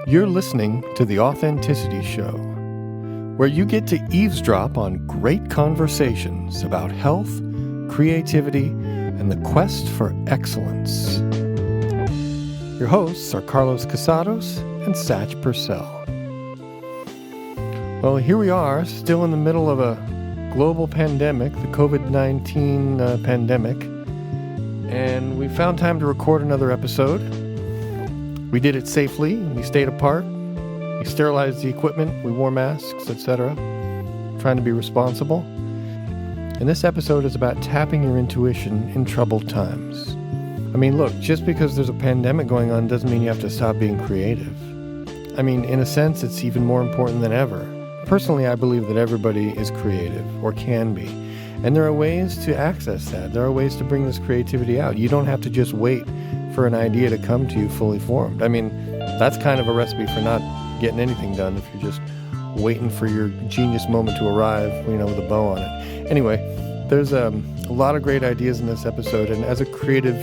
You're listening to The Authenticity Show, where you get to eavesdrop on great conversations about health, creativity, and the quest for excellence. Your hosts are Carlos Casados and Satch Purcell. Well, here we are, still in the middle of a global pandemic, the COVID-19 pandemic, and we found time to record another episode. We did it safely, we stayed apart, we sterilized the equipment, we wore masks, etc., trying to be responsible. And this episode is about tapping your intuition in troubled times. I mean, look, just because there's a pandemic going on doesn't mean you have to stop being creative. I mean, in a sense, it's even more important than ever. Personally, I believe that everybody is creative, or can be. And there are ways to access that. There are ways to bring this creativity out. You don't have to just wait for an idea to come to you fully formed. I mean, that's kind of a recipe for not getting anything done if you're just waiting for your genius moment to arrive, with a bow on it. Anyway, there's a lot of great ideas in this episode, and as a creative,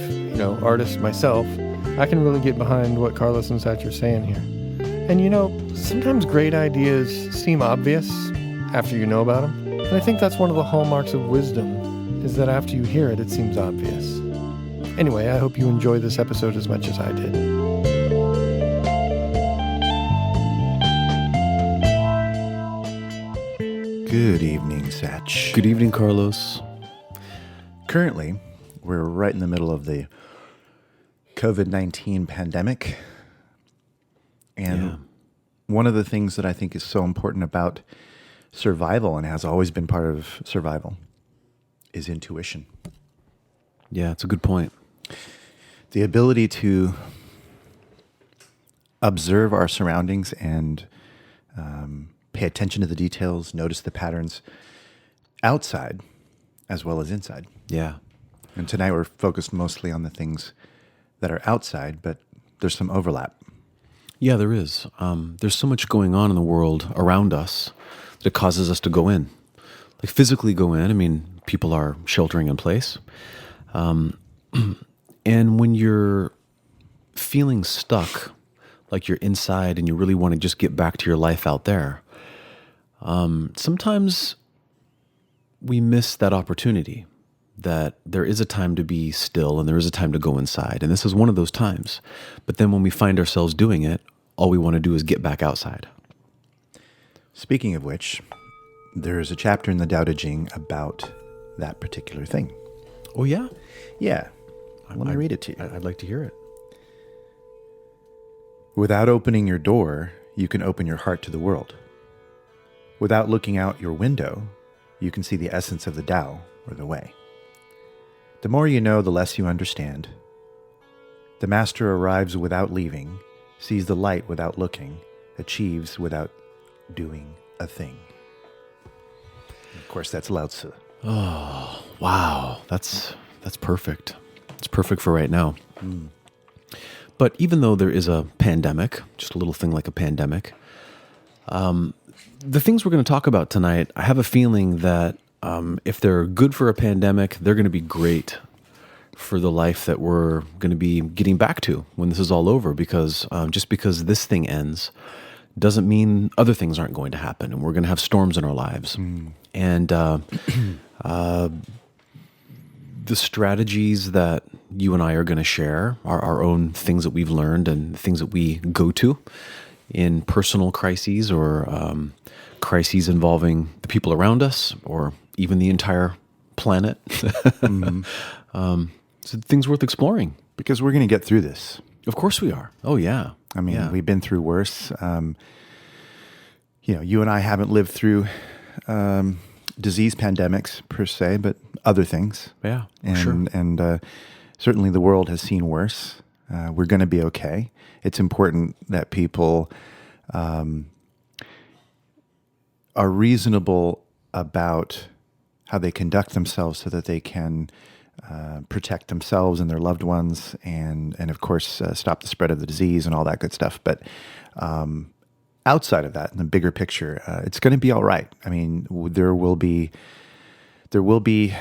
artist myself, I can really get behind what Carlos and Satch are saying here. And sometimes great ideas seem obvious after you know about them. And I think that's one of the hallmarks of wisdom, is that after you hear it, it seems obvious. Anyway, I hope you enjoy this episode as much as I did. Good evening, Satch. Good evening, Carlos. Currently, we're right in the middle of the COVID-19 pandemic. And one of the things that I think is so important about survival, and has always been part of survival, is intuition. Yeah, it's a good point. The ability to observe our surroundings and pay attention to the details, notice the patterns outside as well as inside. Yeah. And tonight we're focused mostly on the things that are outside, but there's some overlap. Yeah, there is. There's so much going on in the world around us that causes us to go in. Like physically go in. I mean, people are sheltering in place. And when you're feeling stuck, like you're inside and you really want to just get back to your life out there, sometimes we miss that opportunity, that there is a time to be still and there is a time to go inside. And this is one of those times. But then when we find ourselves doing it, all we want to do is get back outside. Speaking of which, there is a chapter in the Tao Te Ching about that particular thing. Oh, yeah? Yeah. Let me read it to you. I'd like to hear it. Without opening your door, you can open your heart to the world. Without looking out your window, you can see the essence of the Tao, or the way. The more you know, the less you understand. The master arrives without leaving, sees the light without looking, achieves without doing a thing. And of course, that's Lao Tzu. Oh, wow. That's perfect. It's perfect for right now. Mm. But even though there is a pandemic, just a little thing like a pandemic, the things we're going to talk about tonight, I have a feeling that if they're good for a pandemic, they're going to be great for the life that we're going to be getting back to when this is all over. Because just because this thing ends doesn't mean other things aren't going to happen, and we're going to have storms in our lives. Mm. And the strategies that you and I are going to share are our own things that we've learned and things that we go to in personal crises or crises involving the people around us or even the entire planet. Mm-hmm. So things worth exploring. Because we're going to get through this. Of course we are. Oh, yeah. I mean, we've been through worse. You and I haven't lived through disease pandemics per se, but other things. Yeah, and, sure. And certainly the world has seen worse. We're going to be okay. It's important that people are reasonable about how they conduct themselves so that they can protect themselves and their loved ones and of course, stop the spread of the disease and all that good stuff. But outside of that, in the bigger picture, it's going to be all right. I mean, there will be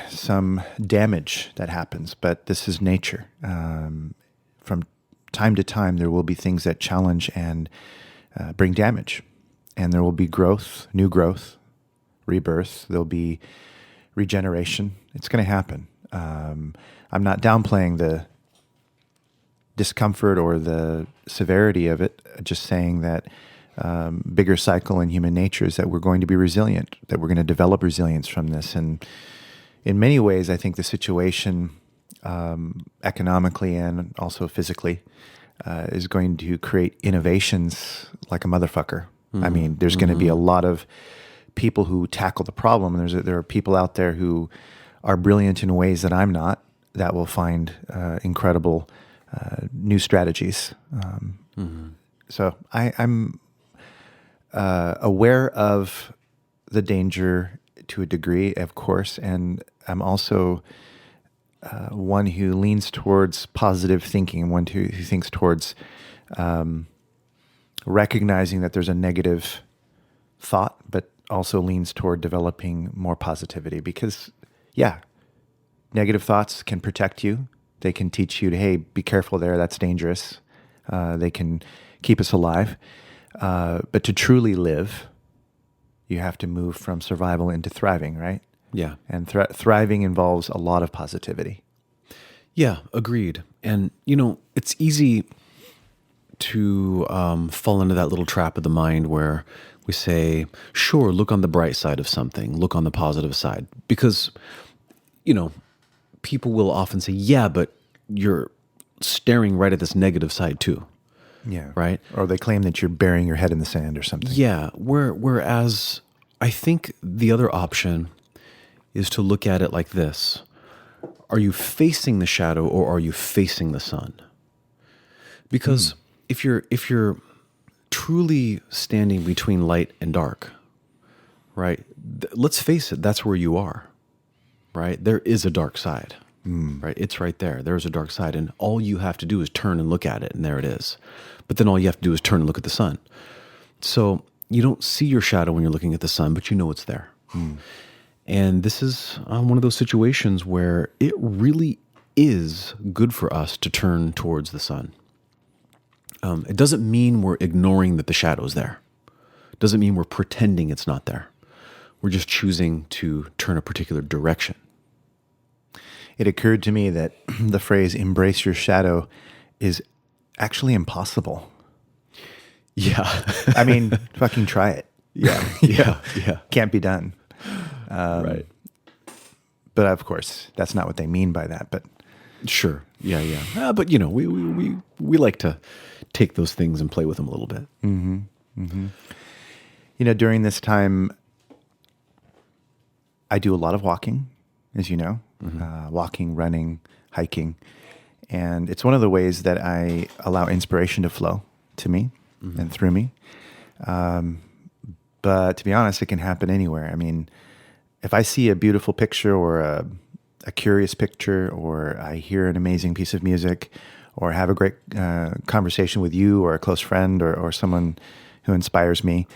some damage that happens, but this is nature. From time to time, there will be things that challenge and bring damage. And there will be growth, new growth, rebirth. There'll be regeneration. It's going to happen. I'm not downplaying the discomfort or the severity of it, just saying that bigger cycle in human nature is that we're going to be resilient, that we're going to develop resilience from this. And in many ways, I think the situation economically and also physically is going to create innovations like a motherfucker. I mean, there's going to be a lot of people who tackle the problem. And there are people out there who are brilliant in ways that I'm not, that will find incredible new strategies. So I'm aware of the danger to a degree, of course, and I'm also one who leans towards positive thinking, one who thinks towards recognizing that there's a negative thought, but also leans toward developing more positivity. Because, yeah, negative thoughts can protect you. They can teach you to, hey, be careful there, that's dangerous. They can keep us alive. But to truly live, you have to move from survival into thriving, right? Yeah. And thriving involves a lot of positivity. Yeah, agreed. And, it's easy to fall into that little trap of the mind where we say, sure, look on the bright side of something, look on the positive side. Because, people will often say, yeah, but you're staring right at this negative side too. Yeah. Right? Or they claim that you're burying your head in the sand or something. Yeah. Whereas I think the other option is to look at it like this. Are you facing the shadow or are you facing the sun? Because if you're truly standing between light and dark, right? Let's face it, that's where you are, right? There is a dark side, right? It's right there. There's a dark side, and all you have to do is turn and look at it, and there it is. But then all you have to do is turn and look at the sun. So you don't see your shadow when you're looking at the sun, but you know it's there. And this is one of those situations where it really is good for us to turn towards the sun. It doesn't mean we're ignoring that the shadow's there. It doesn't mean we're pretending it's not there. We're just choosing to turn a particular direction. It occurred to me that the phrase embrace your shadow is actually impossible. Yeah. I mean, fucking try it. Yeah. Can't be done. Right. But of course, that's not what they mean by that. But sure. Yeah. But we like to take those things and play with them a little bit. During this time, I do a lot of walking, as you know, walking, running, hiking. And it's one of the ways that I allow inspiration to flow to me and through me. But to be honest, it can happen anywhere. I mean, if I see a beautiful picture or a curious picture, or I hear an amazing piece of music, or have a great conversation with you or a close friend or someone who inspires me,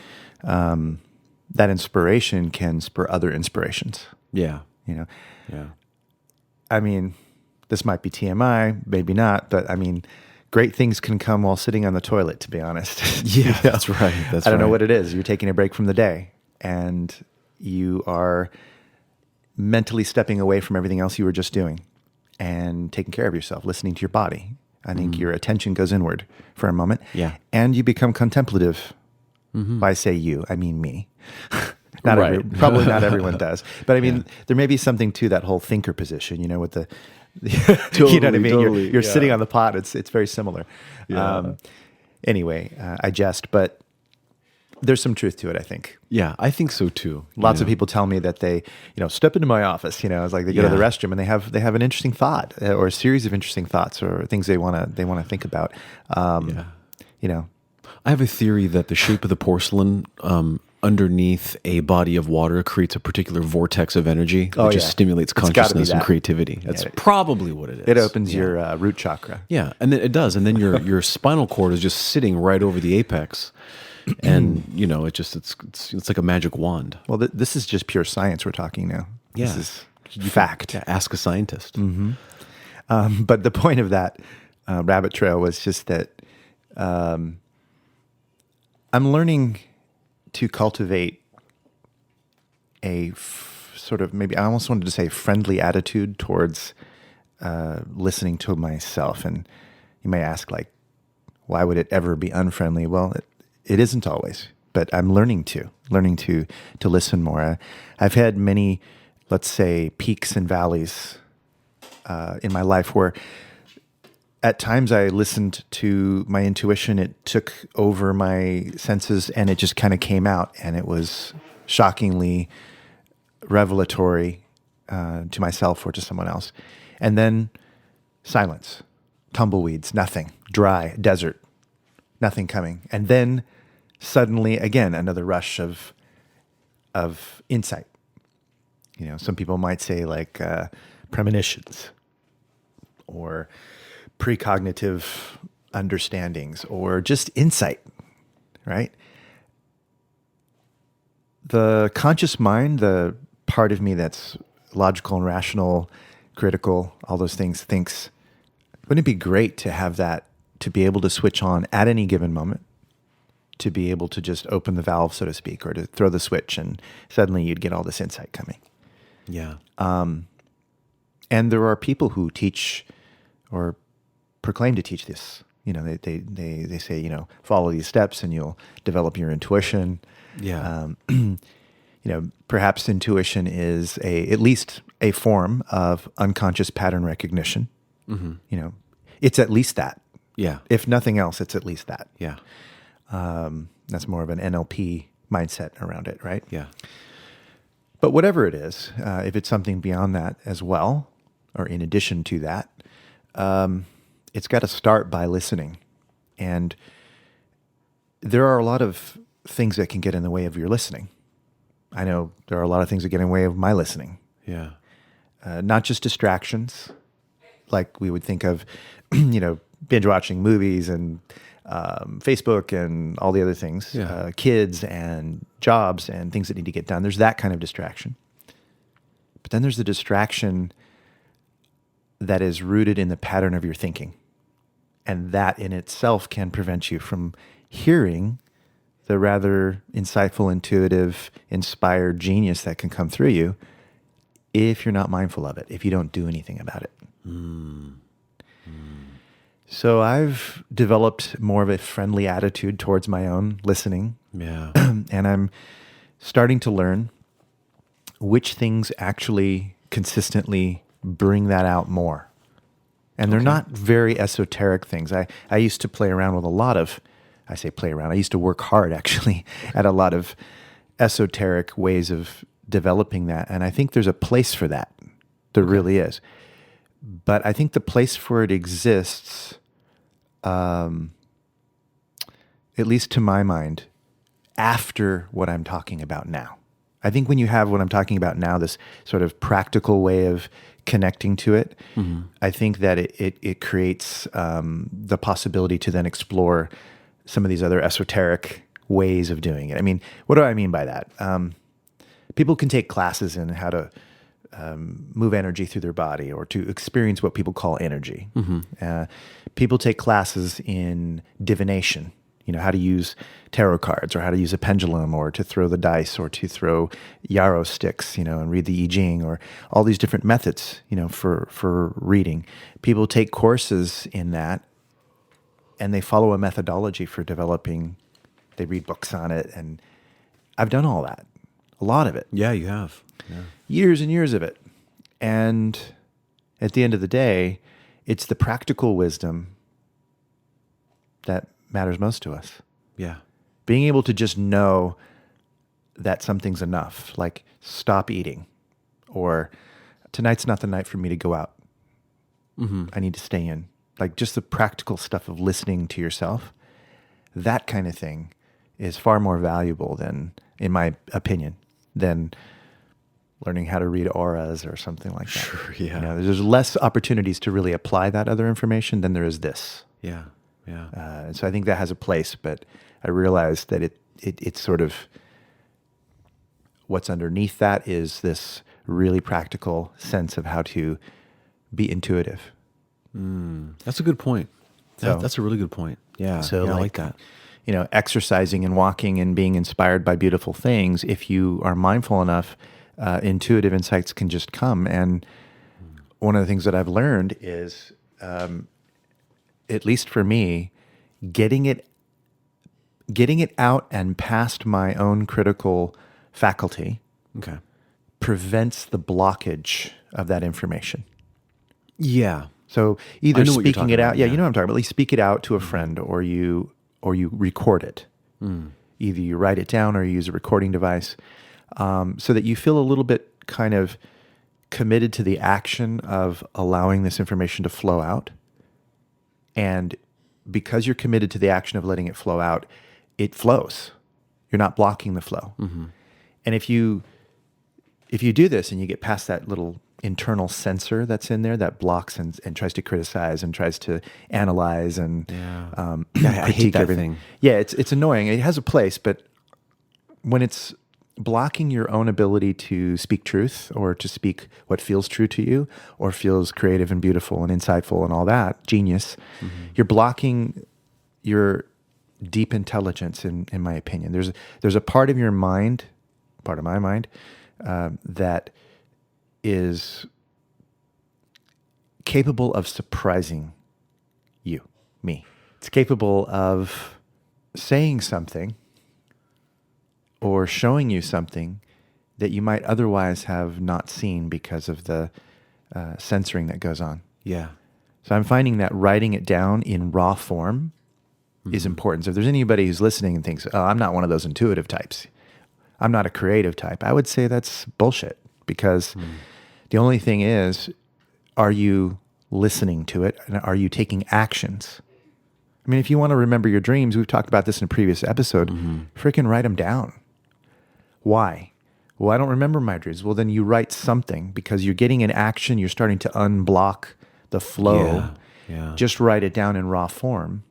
that inspiration can spur other inspirations. Yeah. Yeah. I mean, this might be TMI, maybe not, but I mean, great things can come while sitting on the toilet, to be honest. Yeah, that's right. I don't know what it is. You're taking a break from the day, and you are mentally stepping away from everything else you were just doing and taking care of yourself, listening to your body. I think your attention goes inward for a moment. Yeah. And you become contemplative. By say you, I mean me. Right. Probably not everyone does. But I mean, there may be something to that whole thinker position, with the Totally, you know what I mean? totally, You're sitting on the pot. It's very similar. Yeah. Anyway, I jest, but there's some truth to it, I think. Yeah, I think so too. Lots of people tell me that they, step into my office, it's like they go to the restroom and they have an interesting thought or a series of interesting thoughts or things they want to think about. I have a theory that the shape of the porcelain underneath a body of water creates a particular vortex of energy that just stimulates consciousness and creativity. That's probably what it is. It opens your root chakra. Yeah, and then it does, and then your spinal cord is just sitting right over the apex, and it's like a magic wand. Well, this is just pure science we're talking now. Yeah. This is fact. Ask a scientist. But the point of that rabbit trail was just that I'm learning to cultivate a sort of, maybe I almost wanted to say friendly attitude towards listening to myself. And you may ask, like, why would it ever be unfriendly? Well, it isn't always, but I'm learning to listen more. I've had many, let's say, peaks and valleys in my life where at times I listened to my intuition. It took over my senses and it just kind of came out, and it was shockingly revelatory to myself or to someone else. And then silence, tumbleweeds, nothing, dry, desert, nothing coming. And then suddenly, again, another rush of insight. You know, some people might say like premonitions or precognitive understandings or just insight, right? The conscious mind, the part of me that's logical and rational, critical, all those things, thinks, wouldn't it be great to have that, to be able to switch on at any given moment, to be able to just open the valve, so to speak, or to throw the switch and suddenly you'd get all this insight coming. Yeah. And there are people who teach or proclaim to teach this. You know, they say, you know, follow these steps and you'll develop your intuition. Yeah. You know, perhaps intuition is at least a form of unconscious pattern recognition. Mm-hmm. You know, it's at least that. Yeah. If nothing else, it's at least that. Yeah. That's more of an NLP mindset around it, right? Yeah. But whatever it is, if it's something beyond that as well, or in addition to that, it's got to start by listening. And there are a lot of things that can get in the way of your listening. I know there are a lot of things that get in the way of my listening. Yeah. Not just distractions, like we would think of, you know, binge watching movies and Facebook and all the other things, Yeah. Kids and jobs and things that need to get done. There's that kind of distraction. But then there's the distraction that is rooted in the pattern of your thinking. And that in itself can prevent you from hearing the rather insightful, intuitive, inspired genius that can come through you if you're not mindful of it, if you don't do anything about it. So I've developed more of a friendly attitude towards my own listening. Yeah. And I'm starting to learn which things actually consistently bring that out more. And they're not very esoteric things. I used to play around with a lot of, I say play around, I used to work hard actually at a lot of esoteric ways of developing that. And I think there's a place for that. There really is. But I think the place for it exists, at least to my mind, after what I'm talking about now. I think when you have what I'm talking about now, this sort of practical way of connecting to it, I think that it creates the possibility to then explore some of these other esoteric ways of doing it. I mean, what do I mean by that? People can take classes in how to move energy through their body or to experience what people call energy. People take classes in divination, you know, how to use tarot cards or how to use a pendulum or to throw the dice or to throw yarrow sticks, you know, and read the I Ching or all these different methods, you know, for reading. People take courses in that and they follow a methodology for developing. They read books on it. And I've done all that, a lot of it. Yeah, you have. Yeah. Years and years of it. And at the end of the day, it's the practical wisdom that matters most to us. Yeah. Being able to just know that something's enough, like stop eating, or tonight's not the night for me to go out. I need to stay in. Like just the practical stuff of listening to yourself, that kind of thing is far more valuable than, in my opinion, than learning how to read auras or something like that. Sure, yeah. You know, there's less opportunities to really apply that other information than there is this. Yeah. Yeah. And so I think that has a place, but I realize that it's sort of what's underneath that is this really practical sense of how to be intuitive. That's a good point. So- That's a really good point. Yeah. So yeah, I like like that. exercising and walking and being inspired by beautiful things. If you are mindful enough, intuitive insights can just come. And one of the things that I've learned is, at least for me, getting it out and past my own critical faculty Okay. prevents the blockage of that information. Yeah. So I either know what you're speaking talking it out, about, yeah, yeah. you know what I'm talking about. At least speak it out to a friend, or you record it. Either you write it down or you use a recording device, so that you feel a little bit kind of committed to the action of allowing this information to flow out. And because you're committed to the action of letting it flow out, it flows. You're not blocking the flow. And if you do this and you get past that little internal censor that's in there that blocks and tries to criticize and tries to analyze and I hate critique that everything. thing. Yeah, it's annoying. It has a place, but when it's blocking your own ability to speak truth or to speak what feels true to you or feels creative and beautiful and insightful and all that, genius, you're blocking your deep intelligence, in my opinion. There's a part of your mind, part of my mind, that is capable of surprising me. It's capable of saying something or showing you something that you might otherwise have not seen because of the censoring that goes on. Yeah. So I'm finding that writing it down in raw form is important. So if there's anybody who's listening and thinks, oh, I'm not one of those intuitive types, I'm not a creative type, I would say that's bullshit, because the only thing is, are you listening to it and are you taking actions? I mean, if you want to remember your dreams, we've talked about this in a previous episode, freaking write them down. Why? Well, I don't remember my dreams. Well, then you write something, because you're getting an action. You're starting to unblock the flow. Yeah. Just write it down in raw form.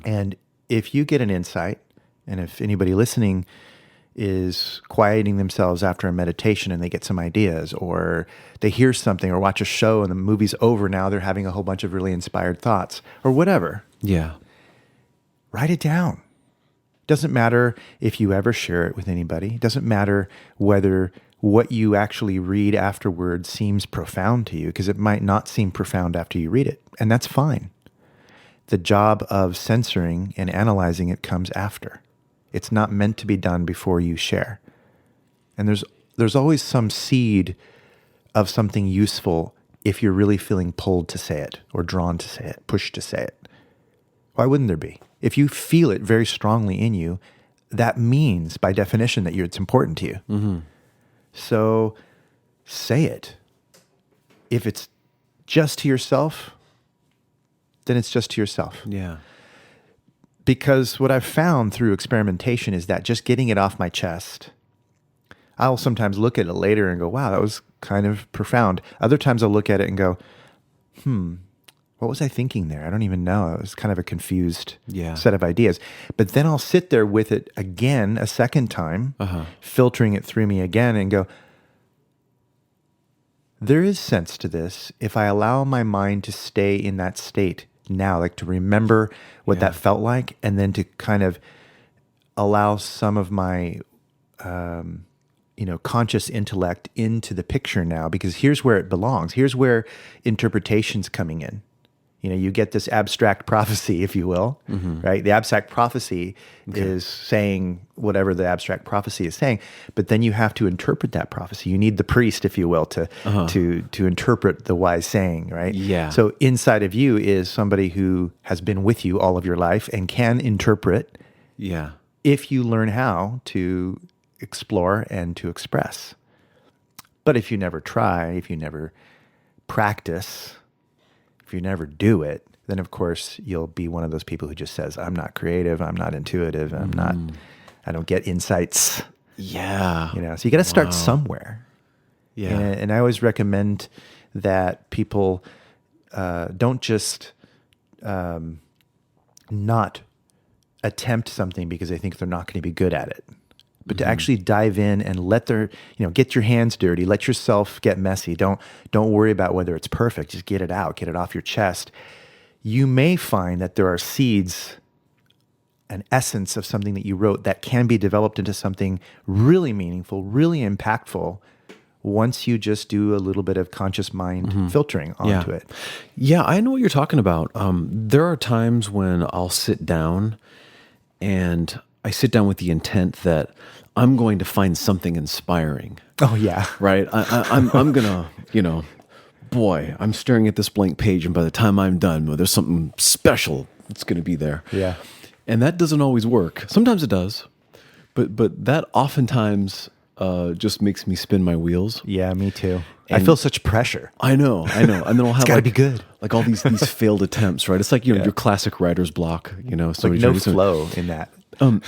And if you get an insight, and if anybody listening is quieting themselves after a meditation and they get some ideas, or they hear something or watch a show and the movie's over, now they're having a whole bunch of really inspired thoughts or whatever, Yeah. write it down. Doesn't matter if you ever share it with anybody. It doesn't matter whether what you actually read afterwards seems profound to you, because it might not seem profound after you read it, and that's fine. The job of censoring and analyzing it comes after. It's not meant to be done before you share. And there's always some seed of something useful if you're really feeling pulled to say it, or drawn to say it, pushed to say it. Why wouldn't there be? If you feel it very strongly in you, that means by definition that it's important to you. So say it. If it's just to yourself, then it's just to yourself. Yeah. Because what I've found through experimentation is that just getting it off my chest, I'll sometimes look at it later and go, wow, that was kind of profound. Other times I'll look at it and go, what was I thinking there? I don't even know. It was kind of a confused set of ideas. But then I'll sit there with it again a second time, filtering it through me again and go, there is sense to this if I allow my mind to stay in that state now, like to remember what that felt like, and then to kind of allow some of my conscious intellect into the picture now, because here's where it belongs. Here's where interpretation's coming in. You get this abstract prophecy, if you will, right? The abstract prophecy is saying whatever the abstract prophecy is saying, but then you have to interpret that prophecy. You need the priest, if you will, to interpret the wise saying, right? Yeah. So inside of you is somebody who has been with you all of your life and can interpret. Yeah. If you learn how to explore and to express. But if you never try, if you never practice, if you never do it, then of course you'll be one of those people who just says, I'm not creative, I'm not intuitive, I don't get insights. Yeah. So you got to start somewhere. Yeah. And I always recommend that people don't just not attempt something because they think they're not going to be good at it, but to actually dive in and get your hands dirty, let yourself get messy. Don't worry about whether it's perfect. Just get it out, get it off your chest. You may find that there are seeds an essence of something that you wrote that can be developed into something really meaningful, really impactful once you just do a little bit of conscious mind filtering onto it. Yeah, I know what you're talking about. There are times when I'll sit down and I sit down with the intent that I'm going to find something inspiring. Oh, yeah. Right? I'm going to, boy, I'm staring at this blank page, and by the time I'm done, well, there's something special that's going to be there. Yeah. And that doesn't always work. Sometimes it does, but that oftentimes just makes me spin my wheels. Yeah, me too. I feel such pressure. I know. And then I'll have gotta be good. Like all these failed attempts, right? It's like, your classic writer's block, It's like no flow in that. And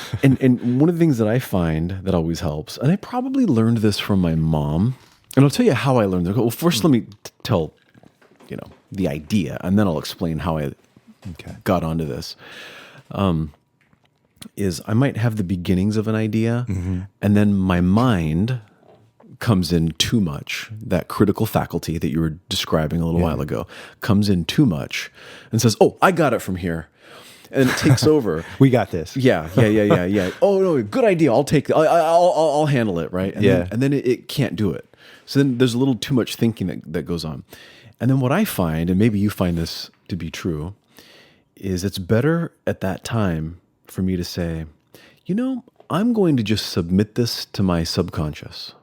one of the things that I find that always helps, and I probably learned this from my mom, and I'll tell you how I learned it. Well, first let me tell, the idea, and then I'll explain how I got onto this. Is I might have the beginnings of an idea, and then my mind comes in too much. That critical faculty that you were describing a little while ago comes in too much and says, "Oh, I got it from here." And it takes over. We got this. Yeah. Oh no, good idea. I'll take. I'll handle it. Right. And then it can't do it. So then there's a little too much thinking that goes on. And then what I find, and maybe you find this to be true, is it's better at that time for me to say, I'm going to just submit this to my subconscious,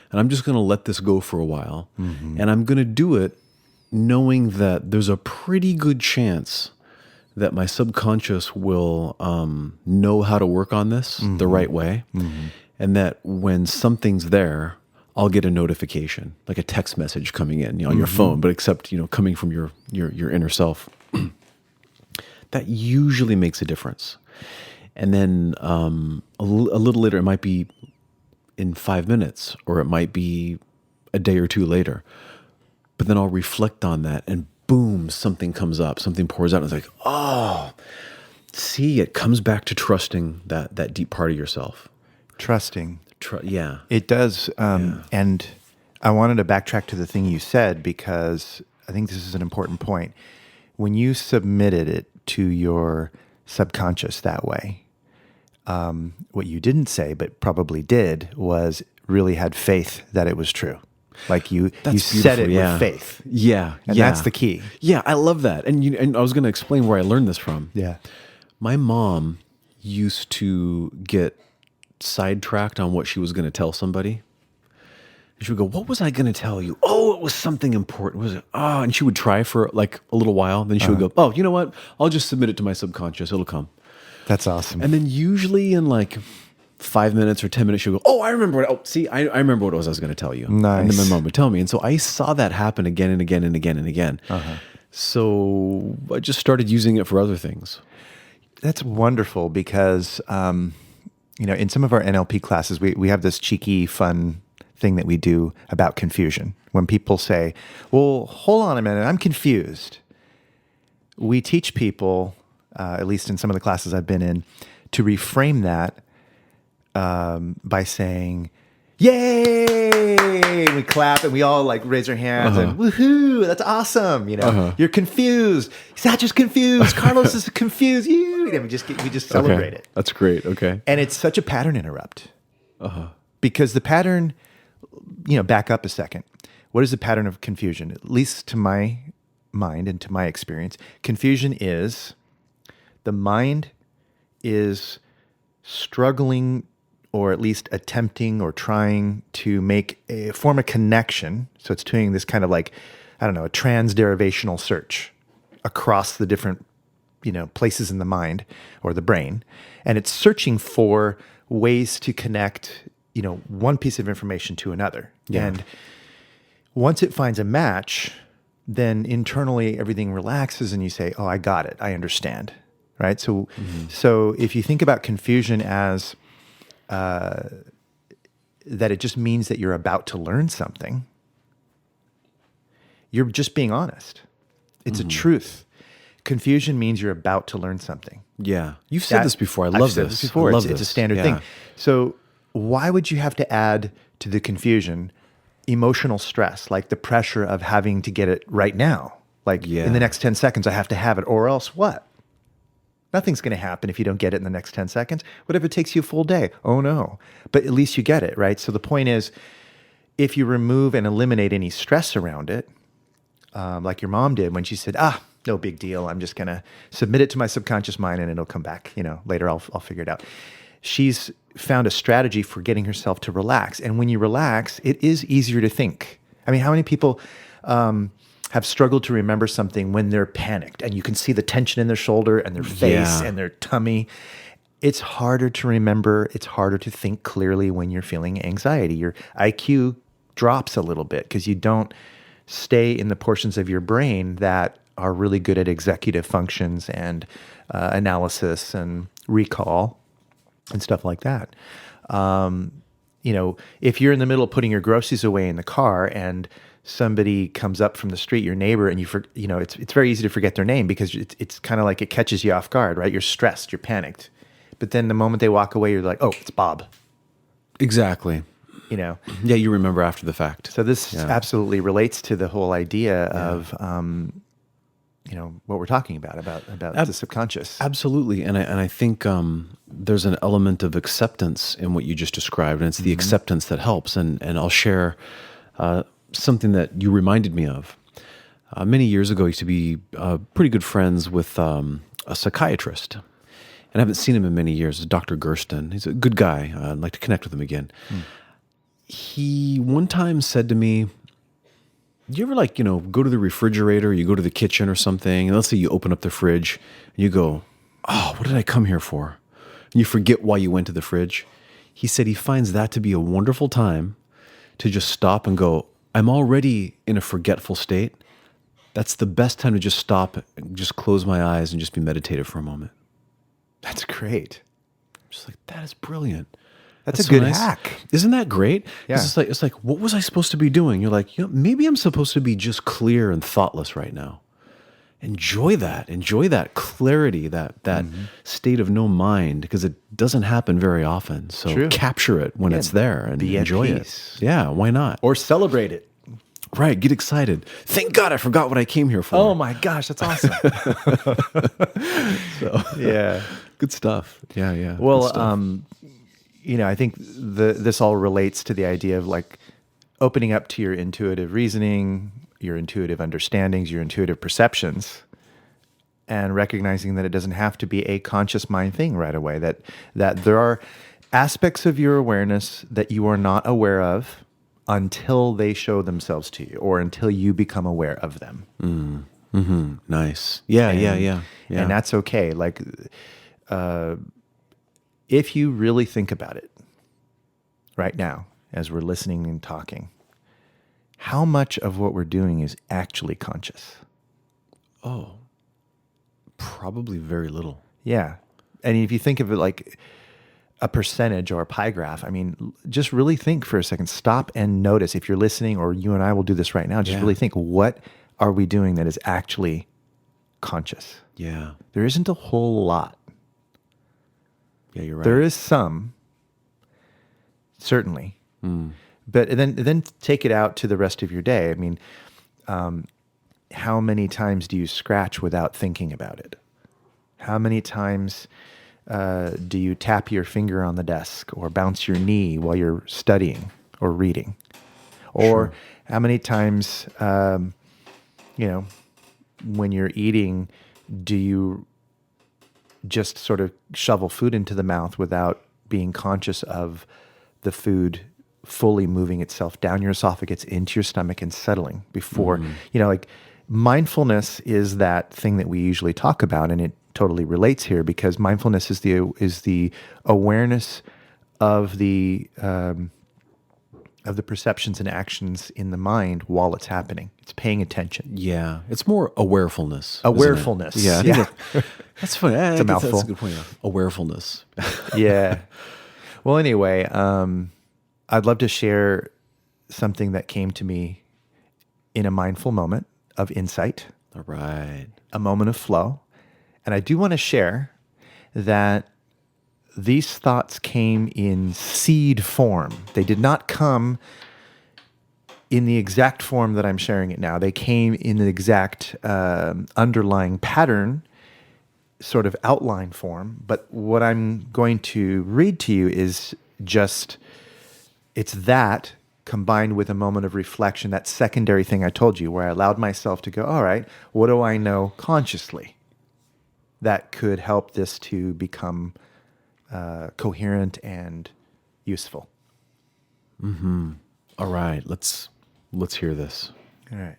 and I'm just going to let this go for a while, and I'm going to do it knowing that there's a pretty good chance that my subconscious will know how to work on this the right way, and that when something's there, I'll get a notification, like a text message coming in on your phone, but except coming from your inner self. That usually makes a difference. And then a little later, it might be in 5 minutes, or it might be a day or two later. But then I'll reflect on that, and boom, something comes up, something pours out, and it's like, oh, see, it comes back to trusting that deep part of yourself. Trusting. Yeah. It does. And I wanted to backtrack to the thing you said, because I think this is an important point. When you submitted it to your subconscious that way, what you didn't say, but probably did, was really had faith that it was true. Like you said it with faith. Yeah. And that's the key. Yeah, I love that. And I was going to explain where I learned this from. Yeah. My mom used to get sidetracked on what she was going to tell somebody. And she would go, "What was I going to tell you? Oh, it was something important. Was it? Oh," and she would try for like a little while. Then she would go, "Oh, you know what? I'll just submit it to my subconscious. It'll come." That's awesome. And then usually in like 5 minutes or 10 minutes, she'll go, "Oh, I remember what. Oh, see, I remember what it was I was going to tell you." Nice. And then my mom would tell me, and so I saw that happen again and again and again and again. So I just started using it for other things. That's wonderful, because in some of our NLP classes, we have this cheeky, fun thing that we do about confusion. When people say, "Well, hold on a minute, I'm confused," we teach people, at least in some of the classes I've been in, to reframe that by saying, "Yay!" We clap and we all like raise our hands and woohoo, that's awesome. You're confused. Satch is confused. Carlos is confused. And we just celebrate it. That's great. Okay. And it's such a pattern interrupt. Because the pattern, back up a second. What is the pattern of confusion? At least to my mind and to my experience, confusion is the mind is struggling, or at least attempting or trying to form a connection. So it's doing this kind of like, a transderivational search across the different, places in the mind or the brain. And it's searching for ways to connect, one piece of information to another. Yeah. And once it finds a match, then internally everything relaxes and you say, "Oh, I got it. I understand." Right? So if you think about confusion as that it just means that you're about to learn something, you're just being honest. It's a truth. Confusion means you're about to learn something. Yeah. You've said this before. I love I've said this before. It's a standard thing. So why would you have to add to the confusion emotional stress, like the pressure of having to get it right now? Like in the next 10 seconds, I have to have it, or else what? Nothing's going to happen if you don't get it in the next 10 seconds. What if it takes you a full day? Oh no. But at least you get it, right? So the point is, if you remove and eliminate any stress around it, like your mom did when she said, no big deal. I'm just going to submit it to my subconscious mind and it'll come back. Later I'll figure it out. She's found a strategy for getting herself to relax. And when you relax, it is easier to think. I mean, how many people have struggled to remember something when they're panicked and you can see the tension in their shoulder and their face and their tummy? It's harder to remember. It's harder to think clearly when you're feeling anxiety. Your IQ drops a little bit because you don't stay in the portions of your brain that are really good at executive functions and analysis and recall and stuff like that. If you're in the middle of putting your groceries away in the car and somebody comes up from the street, your neighbor, and it's very easy to forget their name because it's kind of like it catches you off guard, right? You're stressed, you're panicked. But then the moment they walk away, you're like, oh, it's Bob. Exactly. Yeah, you remember after the fact. So this absolutely relates to the whole idea of, what we're talking about the subconscious. Absolutely. And I think there's an element of acceptance in what you just described, and it's the acceptance that helps. And I'll share something that you reminded me of. Many years ago, I used to be pretty good friends with a psychiatrist. And I haven't seen him in many years. It's Dr. Gersten. He's a good guy. I'd like to connect with him again. He one time said to me, do you ever go to the refrigerator, you go to the kitchen or something, and let's say you open up the fridge, and you go, oh, what did I come here for? And you forget why you went to the fridge. He said he finds that to be a wonderful time to just stop and go, I'm already in a forgetful state. That's the best time to just stop, just close my eyes and just be meditative for a moment. That's great. I'm just like, that is brilliant. That's a good hack. Isn't that great? Yeah. It's like, what was I supposed to be doing? You're like, maybe I'm supposed to be just clear and thoughtless right now. Enjoy that. Enjoy that clarity, that state of no mind, because it doesn't happen very often. So capture it when it's there and enjoy it. Yeah, why not? Or celebrate it. Right, get excited. Thank God I forgot what I came here for. Oh my gosh, that's awesome. Good stuff. Yeah. Well, I think this all relates to the idea of opening up to your intuitive reasoning, your intuitive understandings, your intuitive perceptions, and recognizing that it doesn't have to be a conscious mind thing right away, that there are aspects of your awareness that you are not aware of until they show themselves to you or until you become aware of them. Nice. Yeah. And that's okay. If you really think about it right now, as we're listening and talking, how much of what we're doing is actually conscious? Oh, probably very little. Yeah. And if you think of it like a percentage or a pie graph, I mean, just really think for a second. Stop and notice. If you're listening, or you and I will do this right now, just really think, what are we doing that is actually conscious? Yeah. There isn't a whole lot. Yeah, you're right. There is some, certainly. But then take it out to the rest of your day. I mean, how many times do you scratch without thinking about it? How many times do you tap your finger on the desk or bounce your knee while you're studying or reading? Or how many times, when you're eating, do you just sort of shovel food into the mouth without being conscious of the food fully moving itself down your esophagus into your stomach and settling before, mindfulness is that thing that we usually talk about, and it totally relates here because mindfulness is the awareness of the perceptions and actions in the mind while it's happening. It's paying attention. Yeah, it's more awarefulness. Awarefulness. Yeah, I think that's funny. It's a mouthful. That's a good point. Awarefulness. Yeah. Well, anyway, I'd love to share something that came to me in a mindful moment of insight. All right. A moment of flow. And I do want to share that these thoughts came in seed form. They did not come in the exact form that I'm sharing it now. They came in the exact underlying pattern sort of outline form, but what I'm going to read to you is just, it's that combined with a moment of reflection, that secondary thing I told you, where I allowed myself to go, all right, what do I know consciously that could help this to become coherent and useful? All right, let's hear this. All right.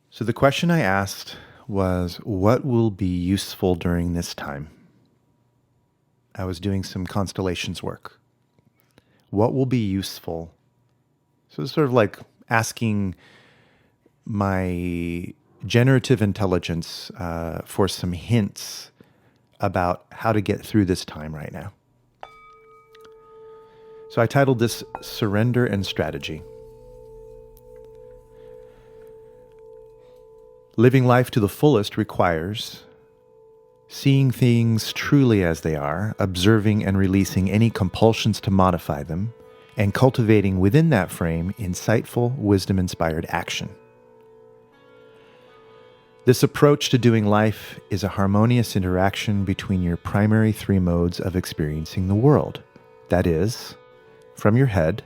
So the question I asked was, what will be useful during this time? I was doing some constellations work. What will be useful? So it's sort of like asking my generative intelligence for some hints about how to get through this time right now. So I titled this Surrender and Strategy. Living life to the fullest requires seeing things truly as they are, observing and releasing any compulsions to modify them, and cultivating within that frame insightful, wisdom-inspired action. This approach to doing life is a harmonious interaction between your primary three modes of experiencing the world. That is, from your head,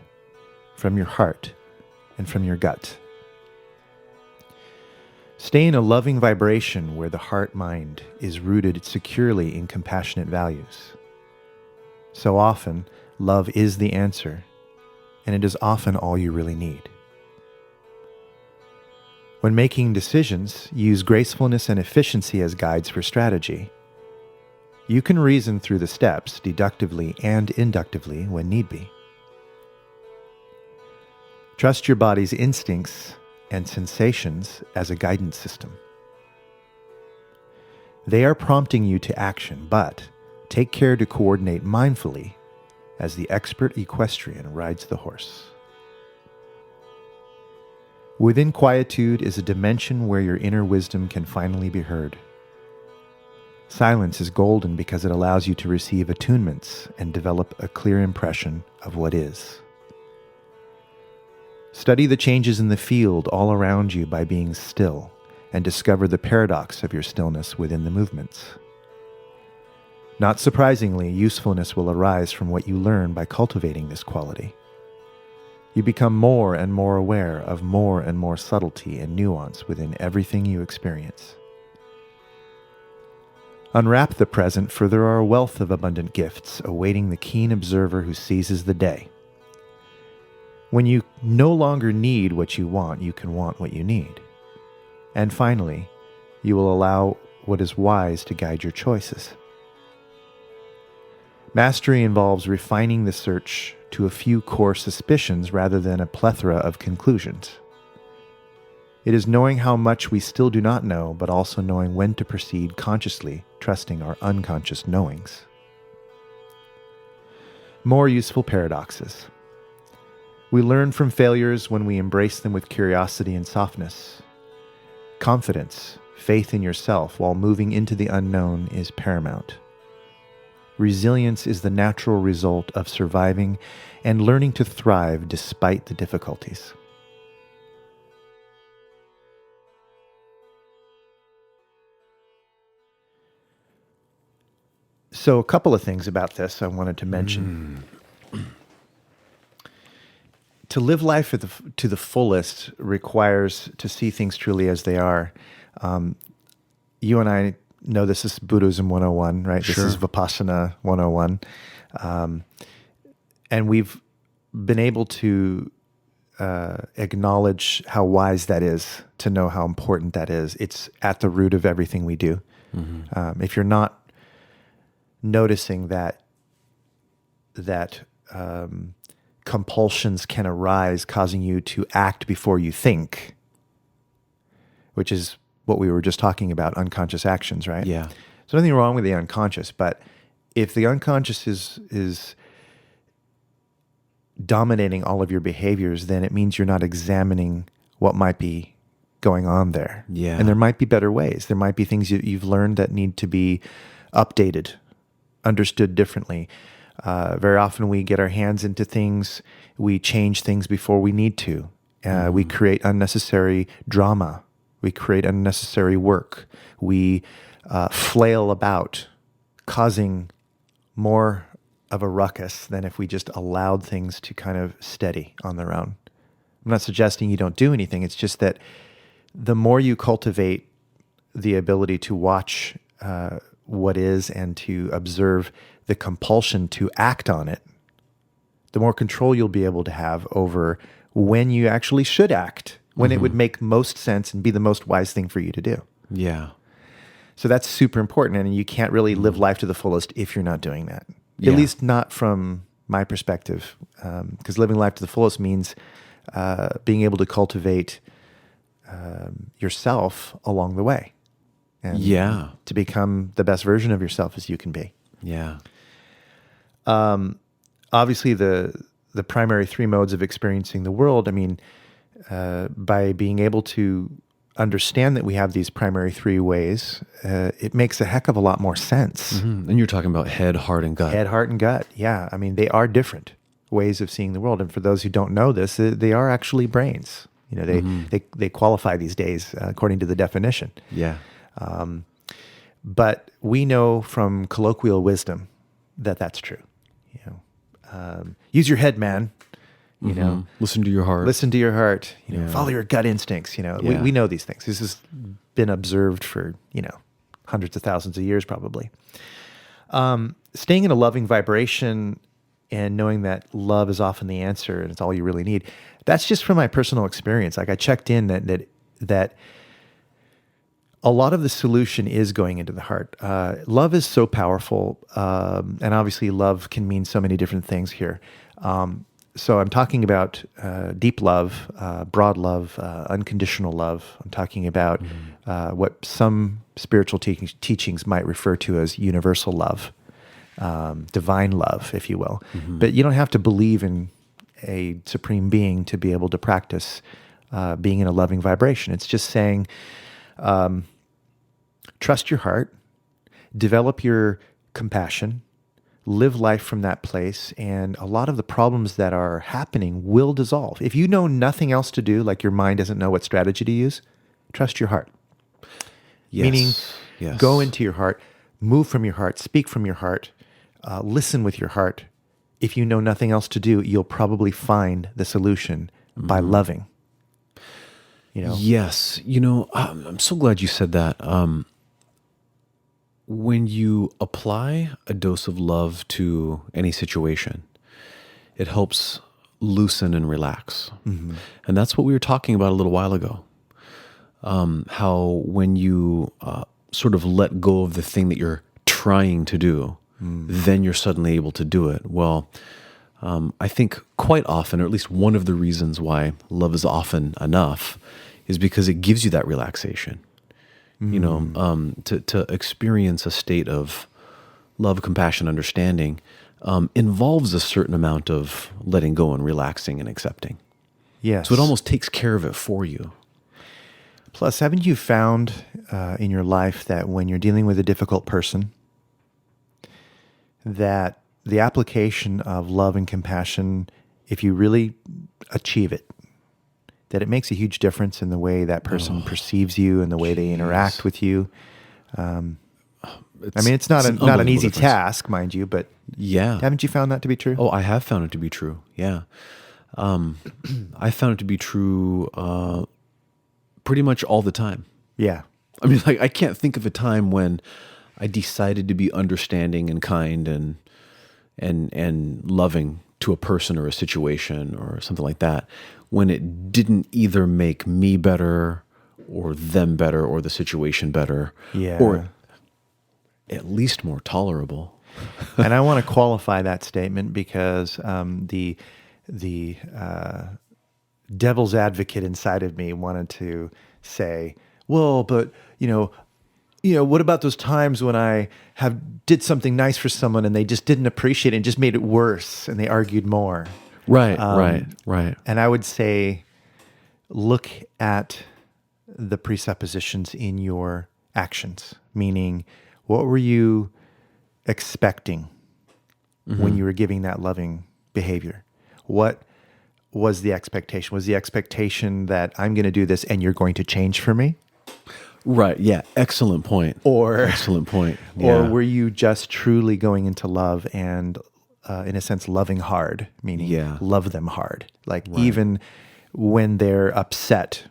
from your heart, and from your gut. Stay in a loving vibration where the heart-mind is rooted securely in compassionate values. So often, love is the answer, and it is often all you really need. When making decisions, use gracefulness and efficiency as guides for strategy. You can reason through the steps deductively and inductively when need be. Trust your body's instincts and sensations as a guidance system. They are prompting you to action, but take care to coordinate mindfully as the expert equestrian rides the horse. Within quietude is a dimension where your inner wisdom can finally be heard. Silence is golden because it allows you to receive attunements and develop a clear impression of what is. Study the changes in the field all around you by being still, and discover the paradox of your stillness within the movements. Not surprisingly, usefulness will arise from what you learn by cultivating this quality. You become more and more aware of more and more subtlety and nuance within everything you experience. Unwrap the present, for there are a wealth of abundant gifts awaiting the keen observer who seizes the day. When you no longer need what you want, you can want what you need. And finally, you will allow what is wise to guide your choices. Mastery involves refining the search to a few core suspicions rather than a plethora of conclusions. It is knowing how much we still do not know, but also knowing when to proceed consciously, trusting our unconscious knowings. More useful paradoxes. We learn from failures when we embrace them with curiosity and softness. Confidence, faith in yourself while moving into the unknown is paramount. Resilience is the natural result of surviving and learning to thrive despite the difficulties. So a couple of things about this I wanted to mention. To live life to the fullest requires to see things truly as they are. You and I know this is Buddhism 101, right? Sure. This is Vipassana 101. And we've been able to acknowledge how wise that is, to know how important that is. It's at the root of everything we do. If you're not noticing that compulsions can arise causing you to act before you think, which is what we were just talking about, unconscious actions, right? Yeah. There's nothing wrong with the unconscious, but if the unconscious is dominating all of your behaviors, then it means you're not examining what might be going on there. Yeah. And there might be better ways. There might be things you've learned that need to be updated, understood differently. Very often we get our hands into things, we change things before we need to. We create unnecessary drama We create unnecessary work. We flail about, causing more of a ruckus than if we just allowed things to kind of steady on their own. I'm not suggesting you don't do anything. It's just that the more you cultivate the ability to watch what is and to observe the compulsion to act on it, the more control you'll be able to have over when you actually should act, when it would make most sense and be the most wise thing for you to do. Yeah. So that's super important, and you can't really live life to the fullest if you're not doing that. Yeah. At least not from my perspective, because living life to the fullest means being able to cultivate yourself along the way, and to become the best version of yourself as you can be. Yeah. Obviously, the primary three modes of experiencing the world, I mean, by being able to understand that we have these primary three ways, it makes a heck of a lot more sense. Mm-hmm. And you're talking about head, heart, and gut. Head, heart, and gut. Yeah. I mean, they are different ways of seeing the world. And for those who don't know this, they are actually brains. You know, they qualify these days according to the definition. Yeah. But we know from colloquial wisdom that that's true. You know, use your head, man. You know, listen to your heart. Listen to your heart. You know, follow your gut instincts. You know, we know these things. This has been observed for, you know, hundreds of thousands of years, probably. Staying in a loving vibration and knowing that love is often the answer and it's all you really need. That's just from my personal experience. Like, I checked in that a lot of the solution is going into the heart. Love is so powerful, and obviously love can mean so many different things here. So I'm talking about deep love, broad love, unconditional love. I'm talking about what some spiritual teachings might refer to as universal love, divine love, if you will. But you don't have to believe in a supreme being to be able to practice being in a loving vibration. It's just saying, trust your heart, develop your compassion, live life from that place, and a lot of the problems that are happening will dissolve. If you know nothing else to do, like your mind doesn't know what strategy to use, trust your heart. Yes. Meaning, go into your heart, move from your heart, speak from your heart, listen with your heart. If you know nothing else to do, you'll probably find the solution by loving. You know? Yes. You know, I'm so glad you said that. When you apply a dose of love to any situation, it helps loosen and relax. And that's what we were talking about a little while ago. How when you sort of let go of the thing that you're trying to do, then you're suddenly able to do it. Well, I think quite often, or at least one of the reasons why love is often enough, is because it gives you that relaxation. You know, to experience a state of love, compassion, understanding involves a certain amount of letting go and relaxing and accepting. Yes. So it almost takes care of it for you. Plus, haven't you found in your life that when you're dealing with a difficult person, that the application of love and compassion, if you really achieve it, that it makes a huge difference in the way that person perceives you and the way they interact with you. I mean, it's not an easy task, mind you, but haven't you found that to be true? Oh, I have found it to be true. Yeah. I found it to be true pretty much all the time. Yeah. I mean, like, I can't think of a time when I decided to be understanding and kind and loving to a person or a situation or something like that, when it didn't either make me better or them better or the situation better, or at least more tolerable. And I want to qualify that statement because the devil's advocate inside of me wanted to say, well, but you know, what about those times when I did something nice for someone and they just didn't appreciate it and just made it worse and they argued more? Right. And I would say, look at the presuppositions in your actions, meaning what were you expecting when you were giving that loving behavior? What was the expectation? Was the expectation that I'm going to do this and you're going to change for me? Right. Yeah. Excellent point. Excellent point. Yeah. Or were you just truly going into love and, in a sense, loving hard, meaning love them hard? Like even when they're upset,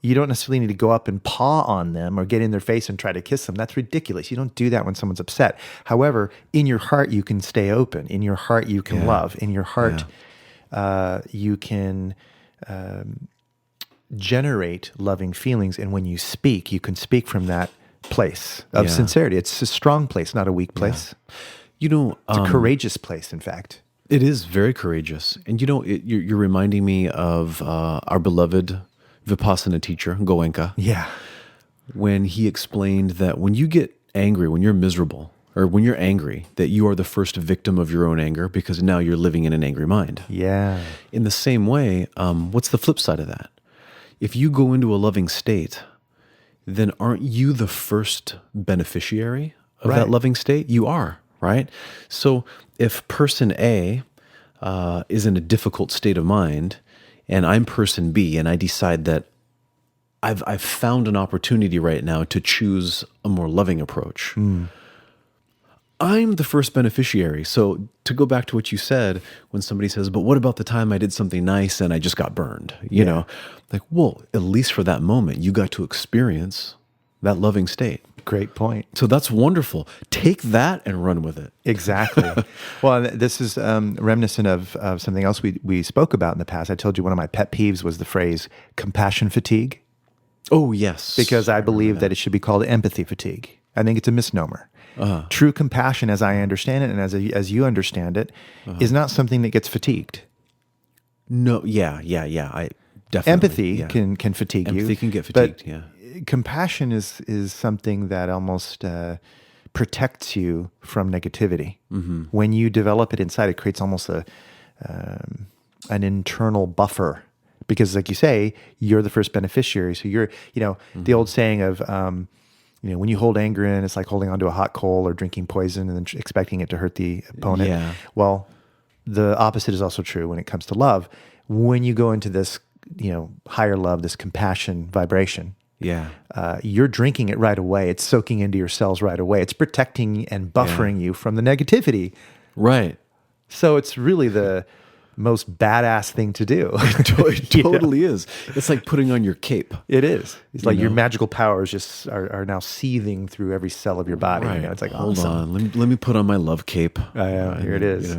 you don't necessarily need to go up and paw on them or get in their face and try to kiss them. That's ridiculous. You don't do that when someone's upset. However, in your heart, you can stay open. In your heart, you can love. In your heart, you can generate loving feelings. And when you speak, you can speak from that place of sincerity. It's a strong place, not a weak place. You know, it's a courageous place, in fact. It is very courageous. And you know, you're reminding me of our beloved Vipassana teacher, Goenka. Yeah. When he explained that when you get angry, when you're miserable, or when you're angry, that you are the first victim of your own anger because now you're living in an angry mind. Yeah. In the same way, what's the flip side of that? If you go into a loving state, then aren't you the first beneficiary of that loving state? You are, right? So if person A is in a difficult state of mind, and I'm person B, and I decide that I've found an opportunity right now to choose a more loving approach. I'm the first beneficiary. So to go back to what you said, when somebody says, but what about the time I did something nice and I just got burned? You know, like, well, at least for that moment, you got to experience that loving state. Great point. So that's wonderful. Take that and run with it. Exactly. Well, this is reminiscent of something else we spoke about in the past. I told you one of my pet peeves was the phrase compassion fatigue. Oh, yes. Because I believe that it should be called empathy fatigue. I think it's a misnomer. True compassion, as I understand it, and as you understand it, is not something that gets fatigued. No, yeah. I definitely. Empathy can fatigue you. Empathy can get fatigued, Compassion is something that almost protects you from negativity. When you develop it inside, it creates almost an internal buffer. Because, like you say, you're the first beneficiary. So you're, the old saying of, when you hold anger in, it's like holding onto a hot coal or drinking poison and then expecting it to hurt the opponent. Yeah. Well, the opposite is also true when it comes to love. When you go into this, higher love, this compassion vibration, you're drinking it right away. It's soaking into your cells right away. It's protecting and buffering you from the negativity. Right. So it's really the most badass thing to do. It totally is. It's like putting on your cape. It is. It's like your magical powers just are now seething through every cell of your body. Right. It's like, hold awesome. on. Let me put on my love cape. Here it is.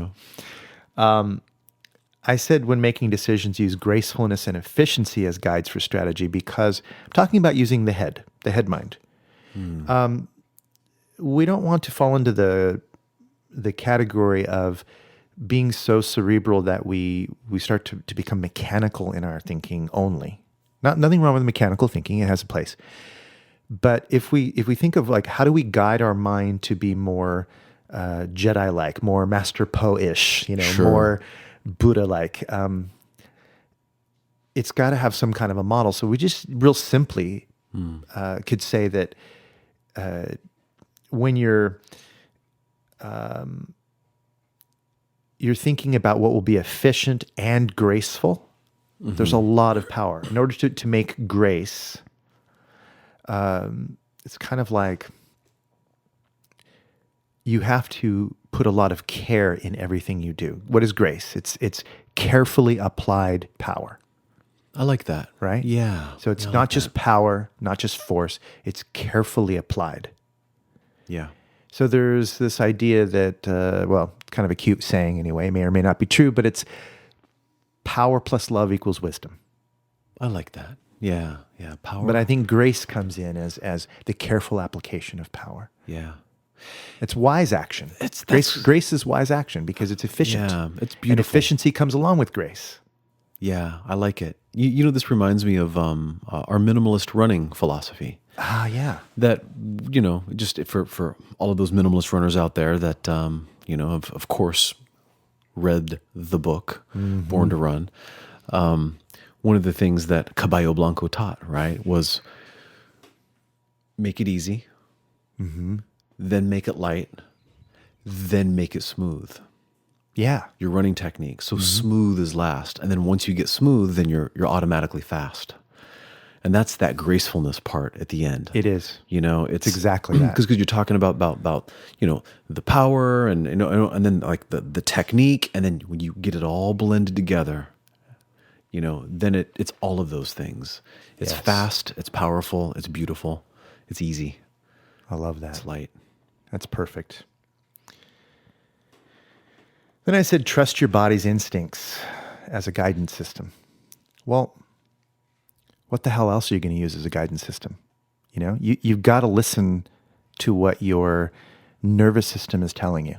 I said when making decisions, use gracefulness and efficiency as guides for strategy because I'm talking about using the head mind. We don't want to fall into the category of being so cerebral that we start to become mechanical in our thinking only. Nothing wrong with mechanical thinking; it has a place. But if we think of like how do we guide our mind to be more Jedi-like, more Master Poe-ish, more Buddha-like, it's got to have some kind of a model. So we just real simply could say that when you're thinking about what will be efficient and graceful, there's a lot of power. In order to make grace, it's kind of like you have to put a lot of care in everything you do. What is grace? It's carefully applied power. I like that. Right? Yeah. So it's not just power, not just force. It's carefully applied. Yeah. So there's this idea that, kind of a cute saying anyway, may or may not be true, but it's power plus love equals wisdom. I like that. Yeah. Power. But I think grace comes in as the careful application of power. Yeah. It's wise action. Grace is wise action because it's efficient. Yeah, it's beautiful. And efficiency comes along with grace. Yeah, I like it. This reminds me of our minimalist running philosophy. Yeah. That, just for all of those minimalist runners out there that, have, of course, read the book, Born to Run. One of the things that Caballo Blanco taught, right, was make it easy, then make it light, then make it smooth. Yeah. Your running technique. So smooth is last. And then once you get smooth, then you're automatically fast. And that's that gracefulness part at the end. It is. It's exactly that. Because you're talking about the power and and then like the technique, and then when you get it all blended together, then it's all of those things. It's fast, it's powerful, it's beautiful, it's easy. I love that. It's light. That's perfect. Then I said, trust your body's instincts as a guidance system. Well, what the hell else are you going to use as a guidance system? You've got to listen to what your nervous system is telling you.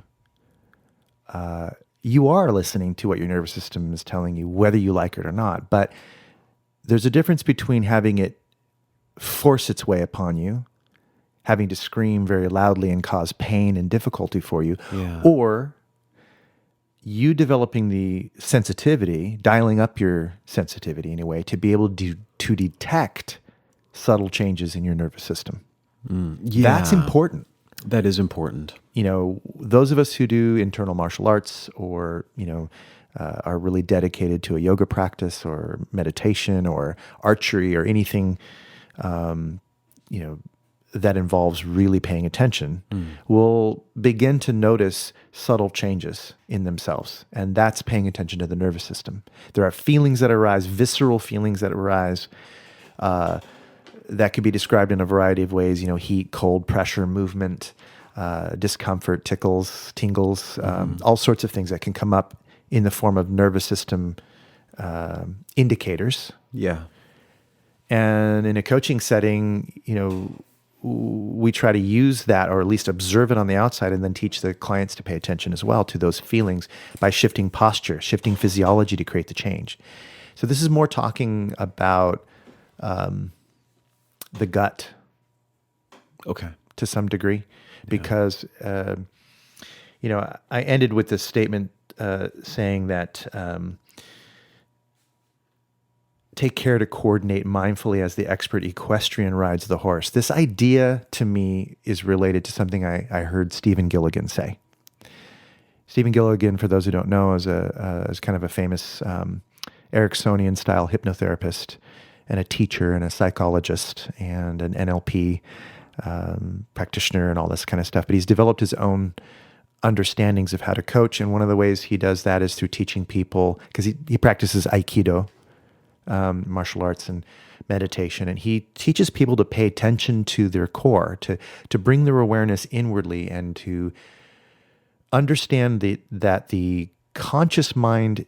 You are listening to what your nervous system is telling you, whether you like it or not. But there's a difference between having it force its way upon you, having to scream very loudly and cause pain and difficulty for you, or you developing the sensitivity, dialing up your sensitivity in a way to be able to detect subtle changes in your nervous system. That's important. That is important. Those of us who do internal martial arts or, are really dedicated to a yoga practice or meditation or archery or anything, that involves really paying attention, will begin to notice subtle changes in themselves. And that's paying attention to the nervous system. There are feelings that arise, visceral feelings that arise, that could be described in a variety of ways, heat, cold, pressure, movement, discomfort, tickles, tingles, all sorts of things that can come up in the form of nervous system indicators. Yeah. And in a coaching setting, we try to use that, or at least observe it on the outside, and then teach the clients to pay attention as well to those feelings by shifting posture, shifting physiology to create the change. So this is more talking about the gut, to some degree, because I ended with this statement saying that take care to coordinate mindfully as the expert equestrian rides the horse. This idea to me is related to something I heard Stephen Gilligan say. Stephen Gilligan, for those who don't know, is kind of a famous Ericksonian style hypnotherapist and a teacher and a psychologist and an NLP practitioner and all this kind of stuff. But he's developed his own understandings of how to coach. And one of the ways he does that is through teaching people, because he practices Aikido, martial arts and meditation. And he teaches people to pay attention to their core, to bring their awareness inwardly and to understand that the conscious mind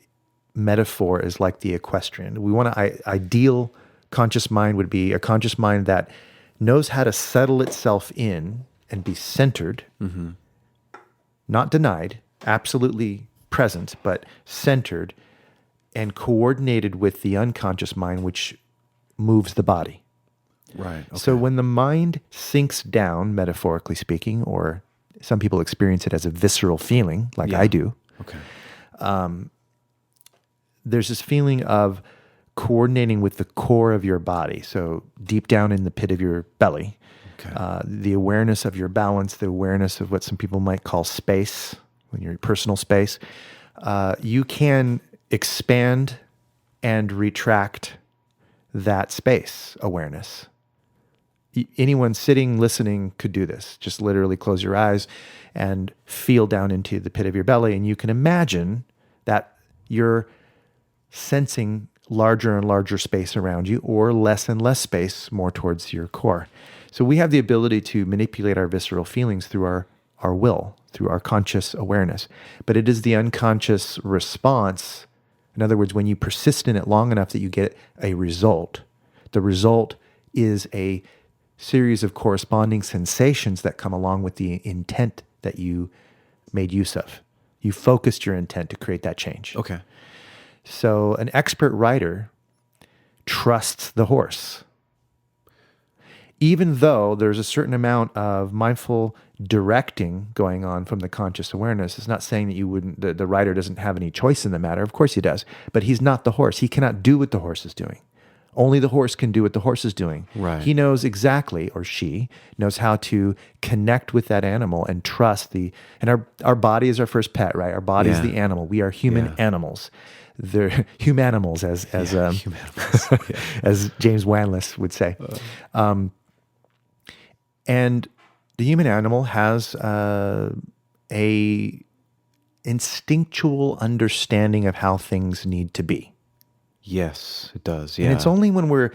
metaphor is like the equestrian. We want to, ideal conscious mind would be a conscious mind that knows how to settle itself in and be centered, not denied, absolutely present, but centered and coordinated with the unconscious mind, which moves the body. Right. Okay. So when the mind sinks down, metaphorically speaking, or some people experience it as a visceral feeling, like I do. Okay. There's this feeling of coordinating with the core of your body. So deep down in the pit of your belly, the awareness of your balance, the awareness of what some people might call space, when you're in personal space, you can expand and retract that space awareness. Anyone sitting, listening could do this. Just literally close your eyes and feel down into the pit of your belly, and you can imagine that you're sensing larger and larger space around you, or less and less space more towards your core. So we have the ability to manipulate our visceral feelings through our will, through our conscious awareness. But it is the unconscious response. In other words, when you persist in it long enough that you get a result, the result is a series of corresponding sensations that come along with the intent that you made use of. You focused your intent to create that change. Okay. So an expert rider trusts the horse. Even though there's a certain amount of mindful directing going on from the conscious awareness, it's not saying that the rider doesn't have any choice in the matter. Of course he does, but he's not the horse. He cannot do what the horse is doing. Only the horse can do what the horse is doing. Right. He knows exactly, or she knows how to connect with that animal and trust and our body is our first pet, right? Our body is the animal. We are human animals. They're humanimals, as James Wanless would say. And the human animal has a instinctual understanding of how things need to be. Yes, it does. Yeah. And it's only when we're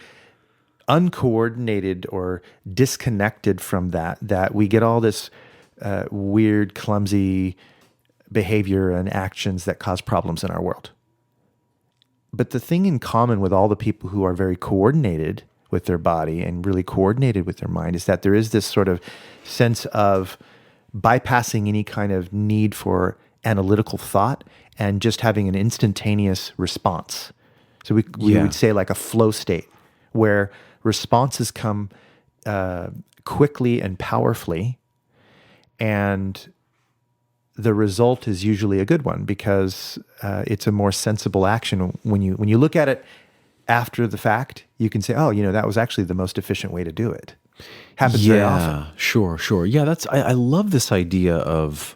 uncoordinated or disconnected from that we get all this weird, clumsy behavior and actions that cause problems in our world. But the thing in common with all the people who are very coordinated with their body and really coordinated with their mind is that there is this sort of sense of bypassing any kind of need for analytical thought and just having an instantaneous response. So we would say like a flow state where responses come quickly and powerfully, and the result is usually a good one because it's a more sensible action. When you look at it after the fact, you can say, oh, that was actually the most efficient way to do it. Happens very often. Sure. Yeah, I love this idea of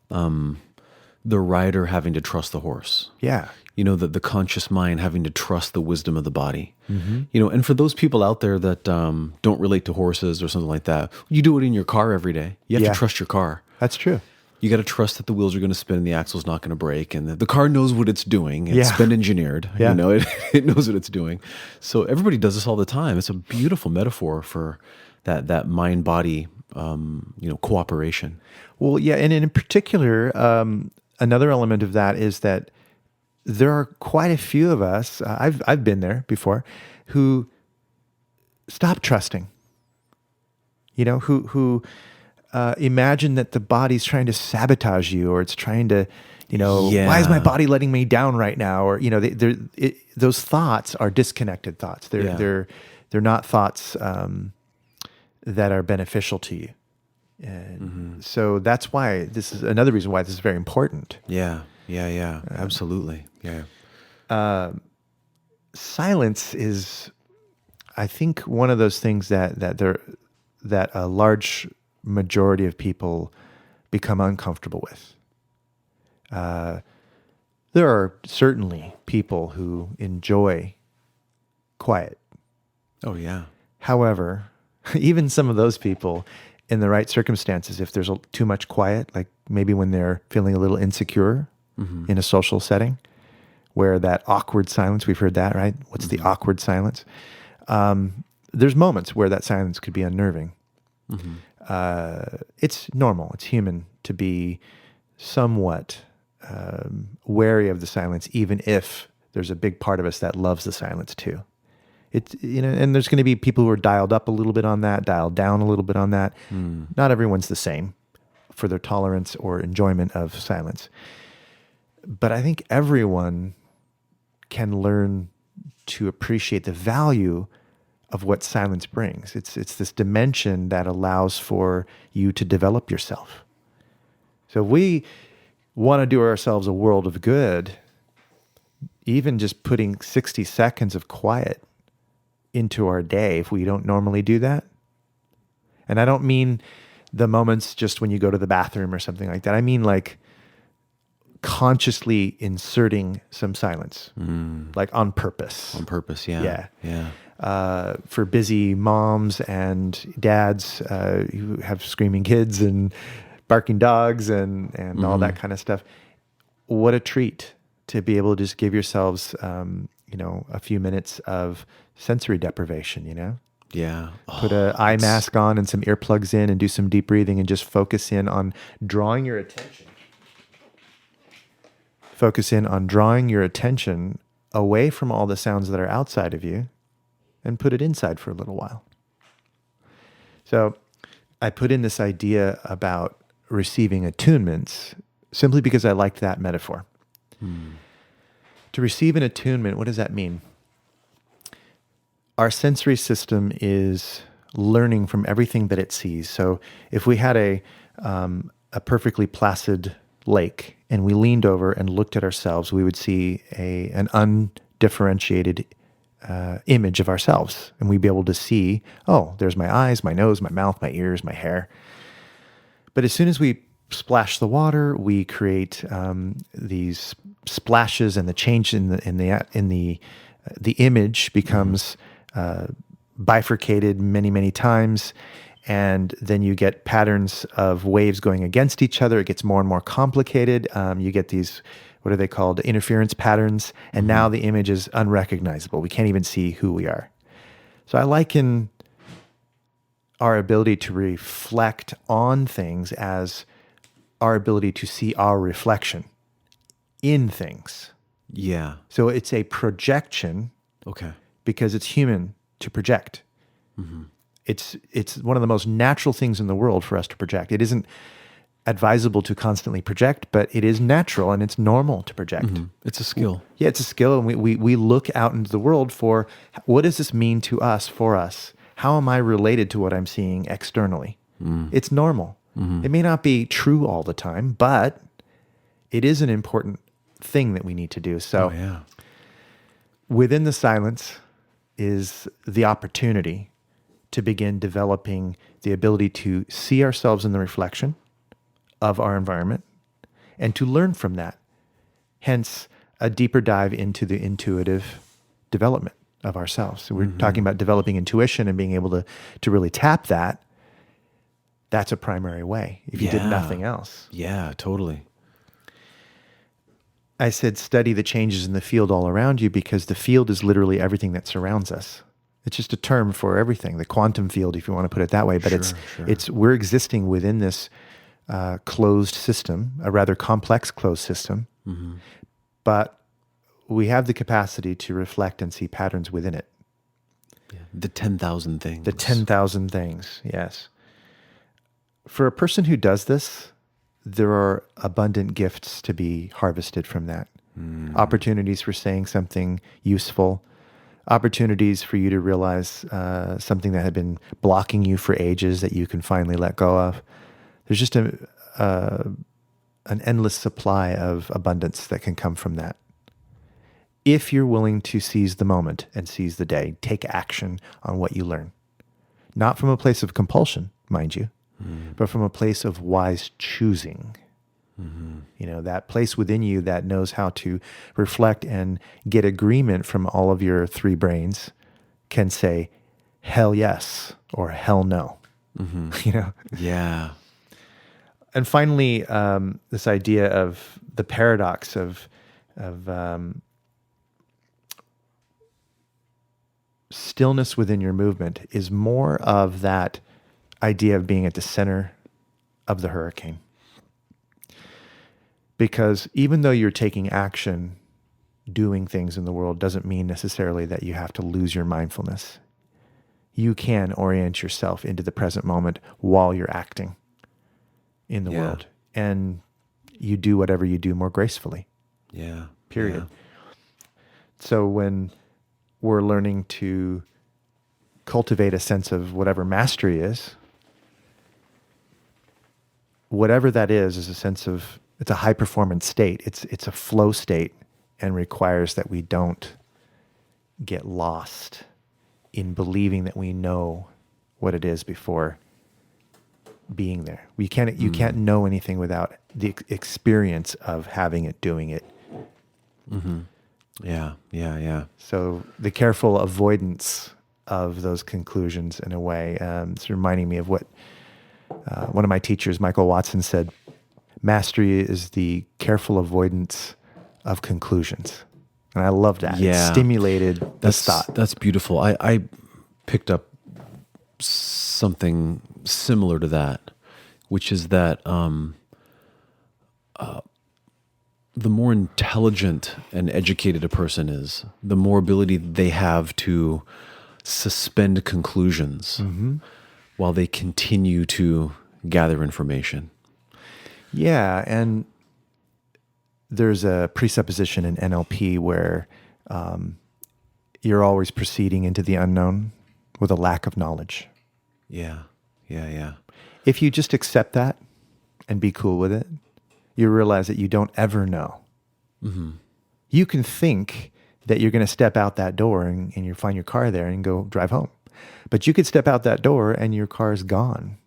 the rider having to trust the horse. Yeah. The conscious mind having to trust the wisdom of the body. Mm-hmm. And for those people out there that don't relate to horses or something like that, you do it in your car every day. You have to trust your car. That's true. You got to trust that the wheels are going to spin and the axle's not going to break, and the car knows what it's doing. It's been engineered. Yeah. It knows what it's doing. So everybody does this all the time. It's a beautiful metaphor for that mind-body, cooperation. Well, yeah, and in particular, another element of that is that there are quite a few of us, I've been there before, who stop trusting. Who imagine that the body's trying to sabotage you, or it's trying to, why is my body letting me down right now? Or those thoughts are disconnected thoughts. They're not thoughts that are beneficial to you. And so that's why this is another reason why this is very important. Yeah. Absolutely. Yeah. Silence is, I think, one of those things that a large majority of people become uncomfortable with. There are certainly people who enjoy quiet. Oh, yeah. However, even some of those people, in the right circumstances, if there's too much quiet, like maybe when they're feeling a little insecure in a social setting, where that awkward silence, we've heard that, right? What's the awkward silence? There's moments where that silence could be unnerving. It's normal, it's human to be somewhat wary of the silence, even if there's a big part of us that loves the silence too. And there's going to be people who are dialed up a little bit on that, dialed down a little bit on that. Not everyone's the same for their tolerance or enjoyment of silence. But I think everyone can learn to appreciate the value of what silence brings. It's this dimension that allows for you to develop yourself. So if we want to do ourselves a world of good, even just putting 60 seconds of quiet into our day, if we don't normally do that. And I don't mean the moments just when you go to the bathroom or something like that. I mean like consciously inserting some silence, like on purpose. On purpose, yeah. For busy moms and dads who have screaming kids and barking dogs and all that kind of stuff. What a treat to be able to just give yourselves, a few minutes of sensory deprivation, Yeah. Put an eye mask on and some earplugs in and do some deep breathing and just focus in on drawing your attention. Focus in on drawing your attention away from all the sounds that are outside of you and put it inside for a little while. So I put in this idea about receiving attunements simply because I liked that metaphor. To receive an attunement, what does that mean? Our sensory system is learning from everything that it sees. So if we had a perfectly placid lake and we leaned over and looked at ourselves, we would see an undifferentiated image of ourselves. And we'd be able to see, oh, there's my eyes, my nose, my mouth, my ears, my hair. But as soon as we splash the water, we create these splashes, and the change in the image becomes bifurcated many times, and then you get patterns of waves going against each other. It gets more and more complicated. You get these, what are they called, interference patterns, and now the image is unrecognizable. We can't even see who we are. So I liken our ability to reflect on things as our ability to see our reflection in things. Yeah. So it's a projection. Okay. Because it's human to project. It's one of the most natural things in the world for us to project. It isn't advisable to constantly project, but it is natural and it's normal to project. It's a skill. Yeah, it's a skill, and we look out into the world for, what does this mean to us, for us? How am I related to what I'm seeing externally? It's normal. It may not be true all the time, but it is an important thing that we need to do. So within the silence is the opportunity to begin developing the ability to see ourselves in the reflection of our environment and to learn from that. Hence, a deeper dive into the intuitive development of ourselves. So we're talking about developing intuition and being able to really tap that. That's a primary way if you did nothing else. Yeah, totally. I said study the changes in the field all around you, because the field is literally everything that surrounds us. It's just a term for everything, the quantum field, if you want to put it that way. But it's we're existing within this closed system, a rather complex closed system. But we have the capacity to reflect and see patterns within it. Yeah. The 10,000 things. The 10,000 things, yes. For a person who does this, there are abundant gifts to be harvested from that. Opportunities for saying something useful, opportunities for you to realize something that had been blocking you for ages that you can finally let go of. There's just an endless supply of abundance that can come from that. If you're willing to seize the moment and seize the day, take action on what you learn. Not from a place of compulsion, mind you, but from a place of wise choosing. You know, that place within you that knows how to reflect and get agreement from all of your three brains can say, hell yes, or hell no. You know? Yeah. And finally, this idea of the paradox of stillness within your movement is more of that idea of being at the center of the hurricane. Because even though you're taking action, doing things in the world doesn't mean necessarily that you have to lose your mindfulness. You can orient yourself into the present moment while you're acting in the world. And you do whatever you do more gracefully. Yeah. Period. So when we're learning to cultivate a sense of whatever mastery is, whatever that is a sense of, it's a high performance state. It's a flow state, and requires that we don't get lost in believing that we know what it is before being there. You can't know anything without the experience of having it, doing it. Yeah. So the careful avoidance of those conclusions, in a way, it's reminding me of what one of my teachers, Michael Watson, said. Mastery is the careful avoidance of conclusions. And I love that. Yeah. It stimulated this thought. That's beautiful. I picked up something similar to that, which is that the more intelligent and educated a person is, the more ability they have to suspend conclusions while they continue to gather information. Yeah, and there's a presupposition in NLP where you're always proceeding into the unknown with a lack of knowledge. Yeah. If you just accept that and be cool with it, you realize that you don't ever know. You can think that you're going to step out that door and you find your car there and go drive home. But you could step out that door and your car is gone,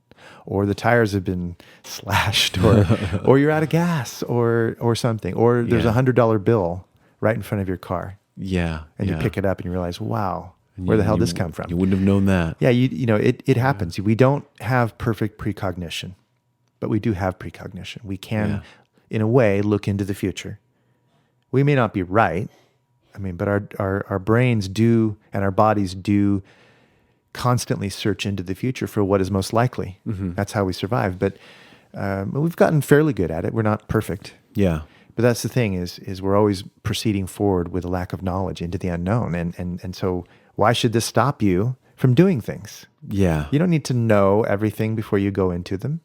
or the tires have been slashed, or you're out of gas, or something, or there's $100 bill right in front of your car. Yeah. And you pick it up and you realize, wow, where the hell did this come from? You wouldn't have known that. Yeah, it happens. We don't have perfect precognition, but we do have precognition. We can, in a way, look into the future. We may not be right. I mean, but our brains do, and our bodies do constantly search into the future for what is most likely. Mm-hmm. That's how we survive. But we've gotten fairly good at it. We're not perfect. Yeah. But that's the thing is we're always proceeding forward with a lack of knowledge into the unknown. And so why should this stop you from doing things? Yeah. You don't need to know everything before you go into them.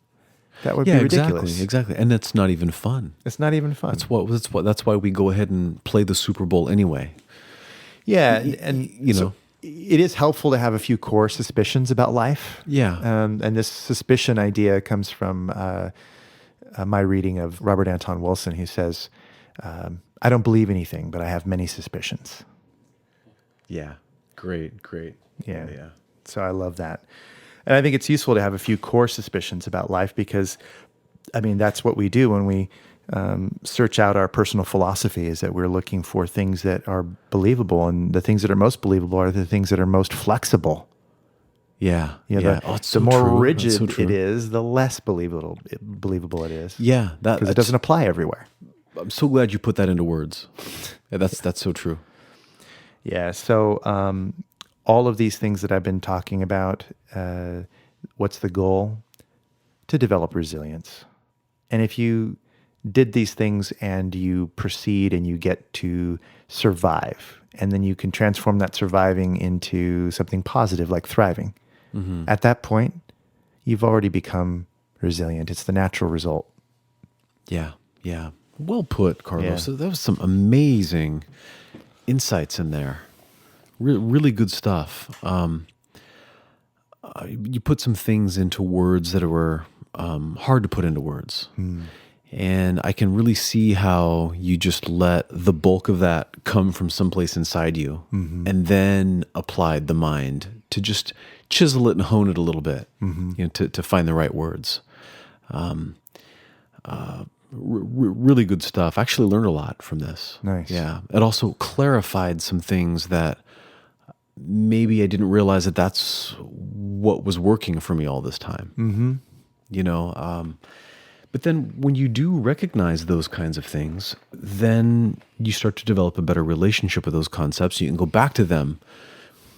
That would be ridiculous. Exactly. And it's not even fun. It's not even fun. That's why we go ahead and play the Super Bowl anyway. Yeah, and it is helpful to have a few core suspicions about life. Yeah. And this suspicion idea comes from my reading of Robert Anton Wilson. He says, I don't believe anything, but I have many suspicions. Yeah. Great. Yeah. So I love that. And I think it's useful to have a few core suspicions about life because, I mean, that's what we do when we search out our personal philosophy, is that we're looking for things that are believable. And the things that are most believable are the things that are most flexible. Yeah. The more rigid it is, the less believable it is. Yeah. Because it doesn't apply everywhere. I'm so glad you put that into words. Yeah, that's so true. Yeah. So all of these things that I've been talking about, what's the goal? To develop resilience. And if you did these things and you proceed and you get to survive, and then you can transform that surviving into something positive like thriving, at that point, you've already become resilient. It's the natural result. Yeah. Well put, Carlos. Yeah. So that was some amazing insights in there. Really good stuff. You put some things into words that were hard to put into words. And I can really see how you just let the bulk of that come from someplace inside you, and then applied the mind to just chisel it and hone it a little bit, to find the right words. Really good stuff. I actually learned a lot from this. Nice. Yeah. It also clarified some things that maybe I didn't realize that that's what was working for me all this time. But then when you do recognize those kinds of things, then you start to develop a better relationship with those concepts. You can go back to them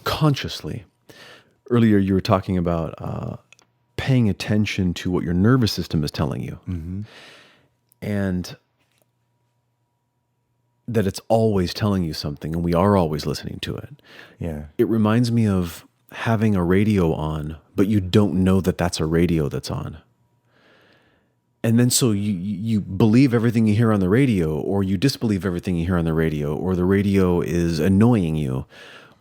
consciously. Earlier, you were talking about paying attention to what your nervous system is telling you. And that it's always telling you something, and we are always listening to it. Yeah. It reminds me of having a radio on, but you don't know that that's a radio that's on. And then so you believe everything you hear on the radio, or you disbelieve everything you hear on the radio, or the radio is annoying you,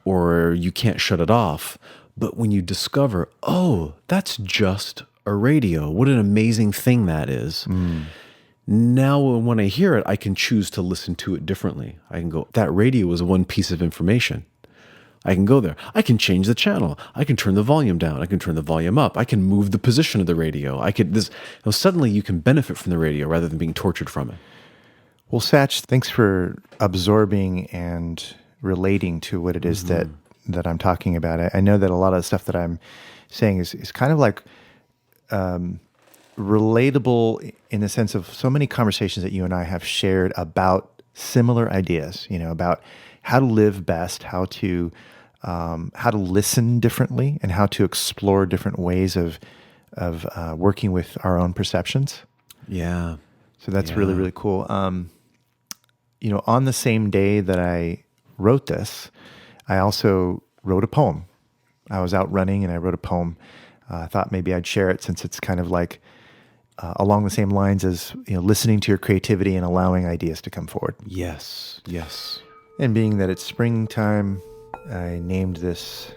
or you can't shut it off. But when you discover, oh, that's just a radio, what an amazing thing that is. Now when I hear it, I can choose to listen to it differently. I can go, that radio is one piece of information. I can go there. I can change the channel. I can turn the volume down. I can turn the volume up. I can move the position of the radio. Suddenly you can benefit from the radio rather than being tortured from it. Well, Satch, thanks for absorbing and relating to what it is that I'm talking about. I know that a lot of the stuff that I'm saying is kind of like relatable in the sense of so many conversations that you and I have shared about similar ideas, about how to live best, how to listen differently, and how to explore different ways of working with our own perceptions. Yeah. So that's really, really cool. On the same day that I wrote this, I also wrote a poem. I was out running and I wrote a poem. I thought maybe I'd share it since it's kind of like along the same lines as listening to your creativity and allowing ideas to come forward. Yes. And being that it's springtime, I named this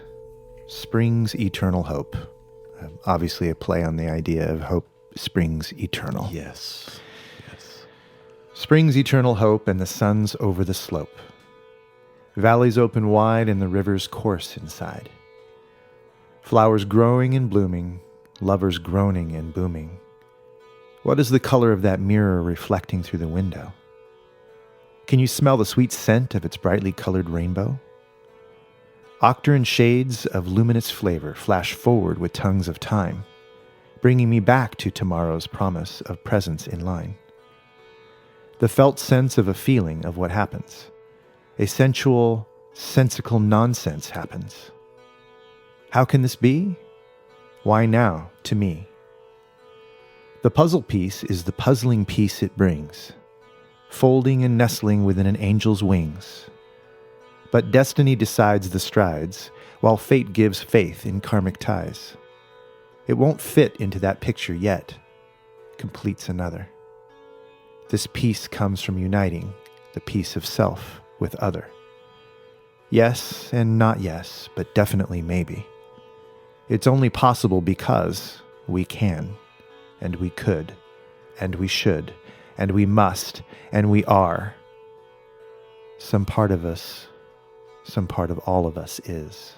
Spring's Eternal Hope. Obviously a play on the idea of hope springs eternal. Yes. Spring's eternal hope and the sun's over the slope. Valleys open wide and the rivers course inside. Flowers growing and blooming, lovers groaning and booming. What is the color of that mirror reflecting through the window? Can you smell the sweet scent of its brightly colored rainbow? Octarine shades of luminous flavor flash forward with tongues of time, bringing me back to tomorrow's promise of presence in line. The felt sense of a feeling of what happens. A sensual, sensical nonsense happens. How can this be? Why now, to me? The puzzle piece is the puzzling piece it brings, folding and nestling within an angel's wings. But destiny decides the strides, while fate gives faith in karmic ties. It won't fit into that picture yet, completes another. This piece comes from uniting the piece of self with other. Yes and not yes, but definitely maybe. It's only possible because we can, and we could, and we should, and we must, and we are. Some part of us, some part of all of us is.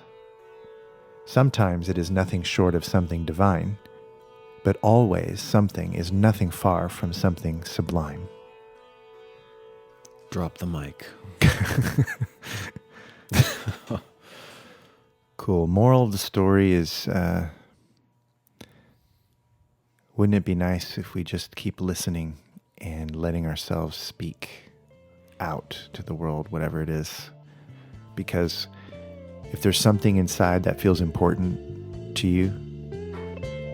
Sometimes it is nothing short of something divine, but always something is nothing far from something sublime. Drop the mic. Cool. Moral of the story is, wouldn't it be nice if we just keep listening and letting ourselves speak out to the world, whatever it is? Because if there's something inside that feels important to you,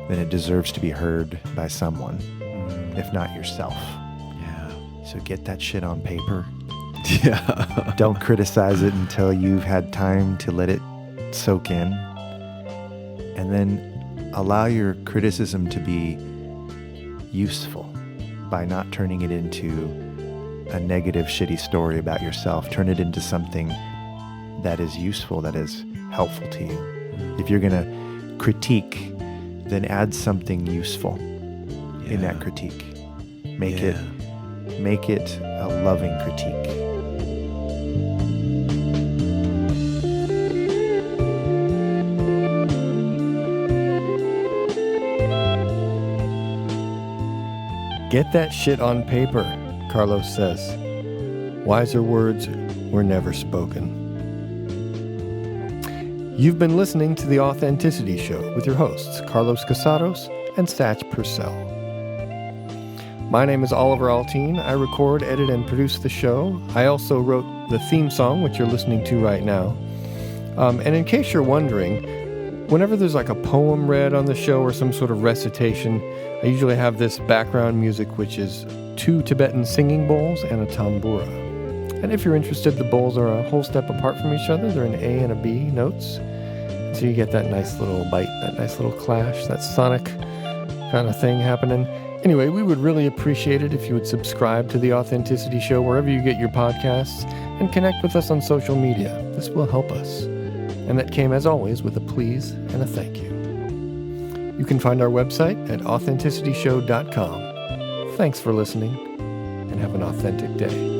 then it deserves to be heard by someone, if not yourself. Yeah. So get that shit on paper. Yeah. Don't criticize it until you've had time to let it soak in. And then allow your criticism to be useful by not turning it into a negative, shitty story about yourself. Turn it into something that is useful, that is helpful to you. If you're going to critique, then add something useful in that critique. Make it a loving critique. Get that shit on paper, Carlos says. Wiser words were never spoken. You've been listening to The Authenticity Show with your hosts, Carlos Casados and Satch Purcell. My name is Oliver Althoen. I record, edit, and produce the show. I also wrote the theme song, which you're listening to right now. And in case you're wondering, whenever there's like a poem read on the show or some sort of recitation, I usually have this background music, which is 2 Tibetan singing bowls and a tambura. And if you're interested, the bowls are a whole step apart from each other. They're in A and a B notes. So you get that nice little bite, that nice little clash, that sonic kind of thing happening. Anyway, we would really appreciate it if you would subscribe to The Authenticity Show wherever you get your podcasts and connect with us on social media. This will help us. And that came, as always, with a please and a thank you. You can find our website at authenticityshow.com. Thanks for listening, and have an authentic day.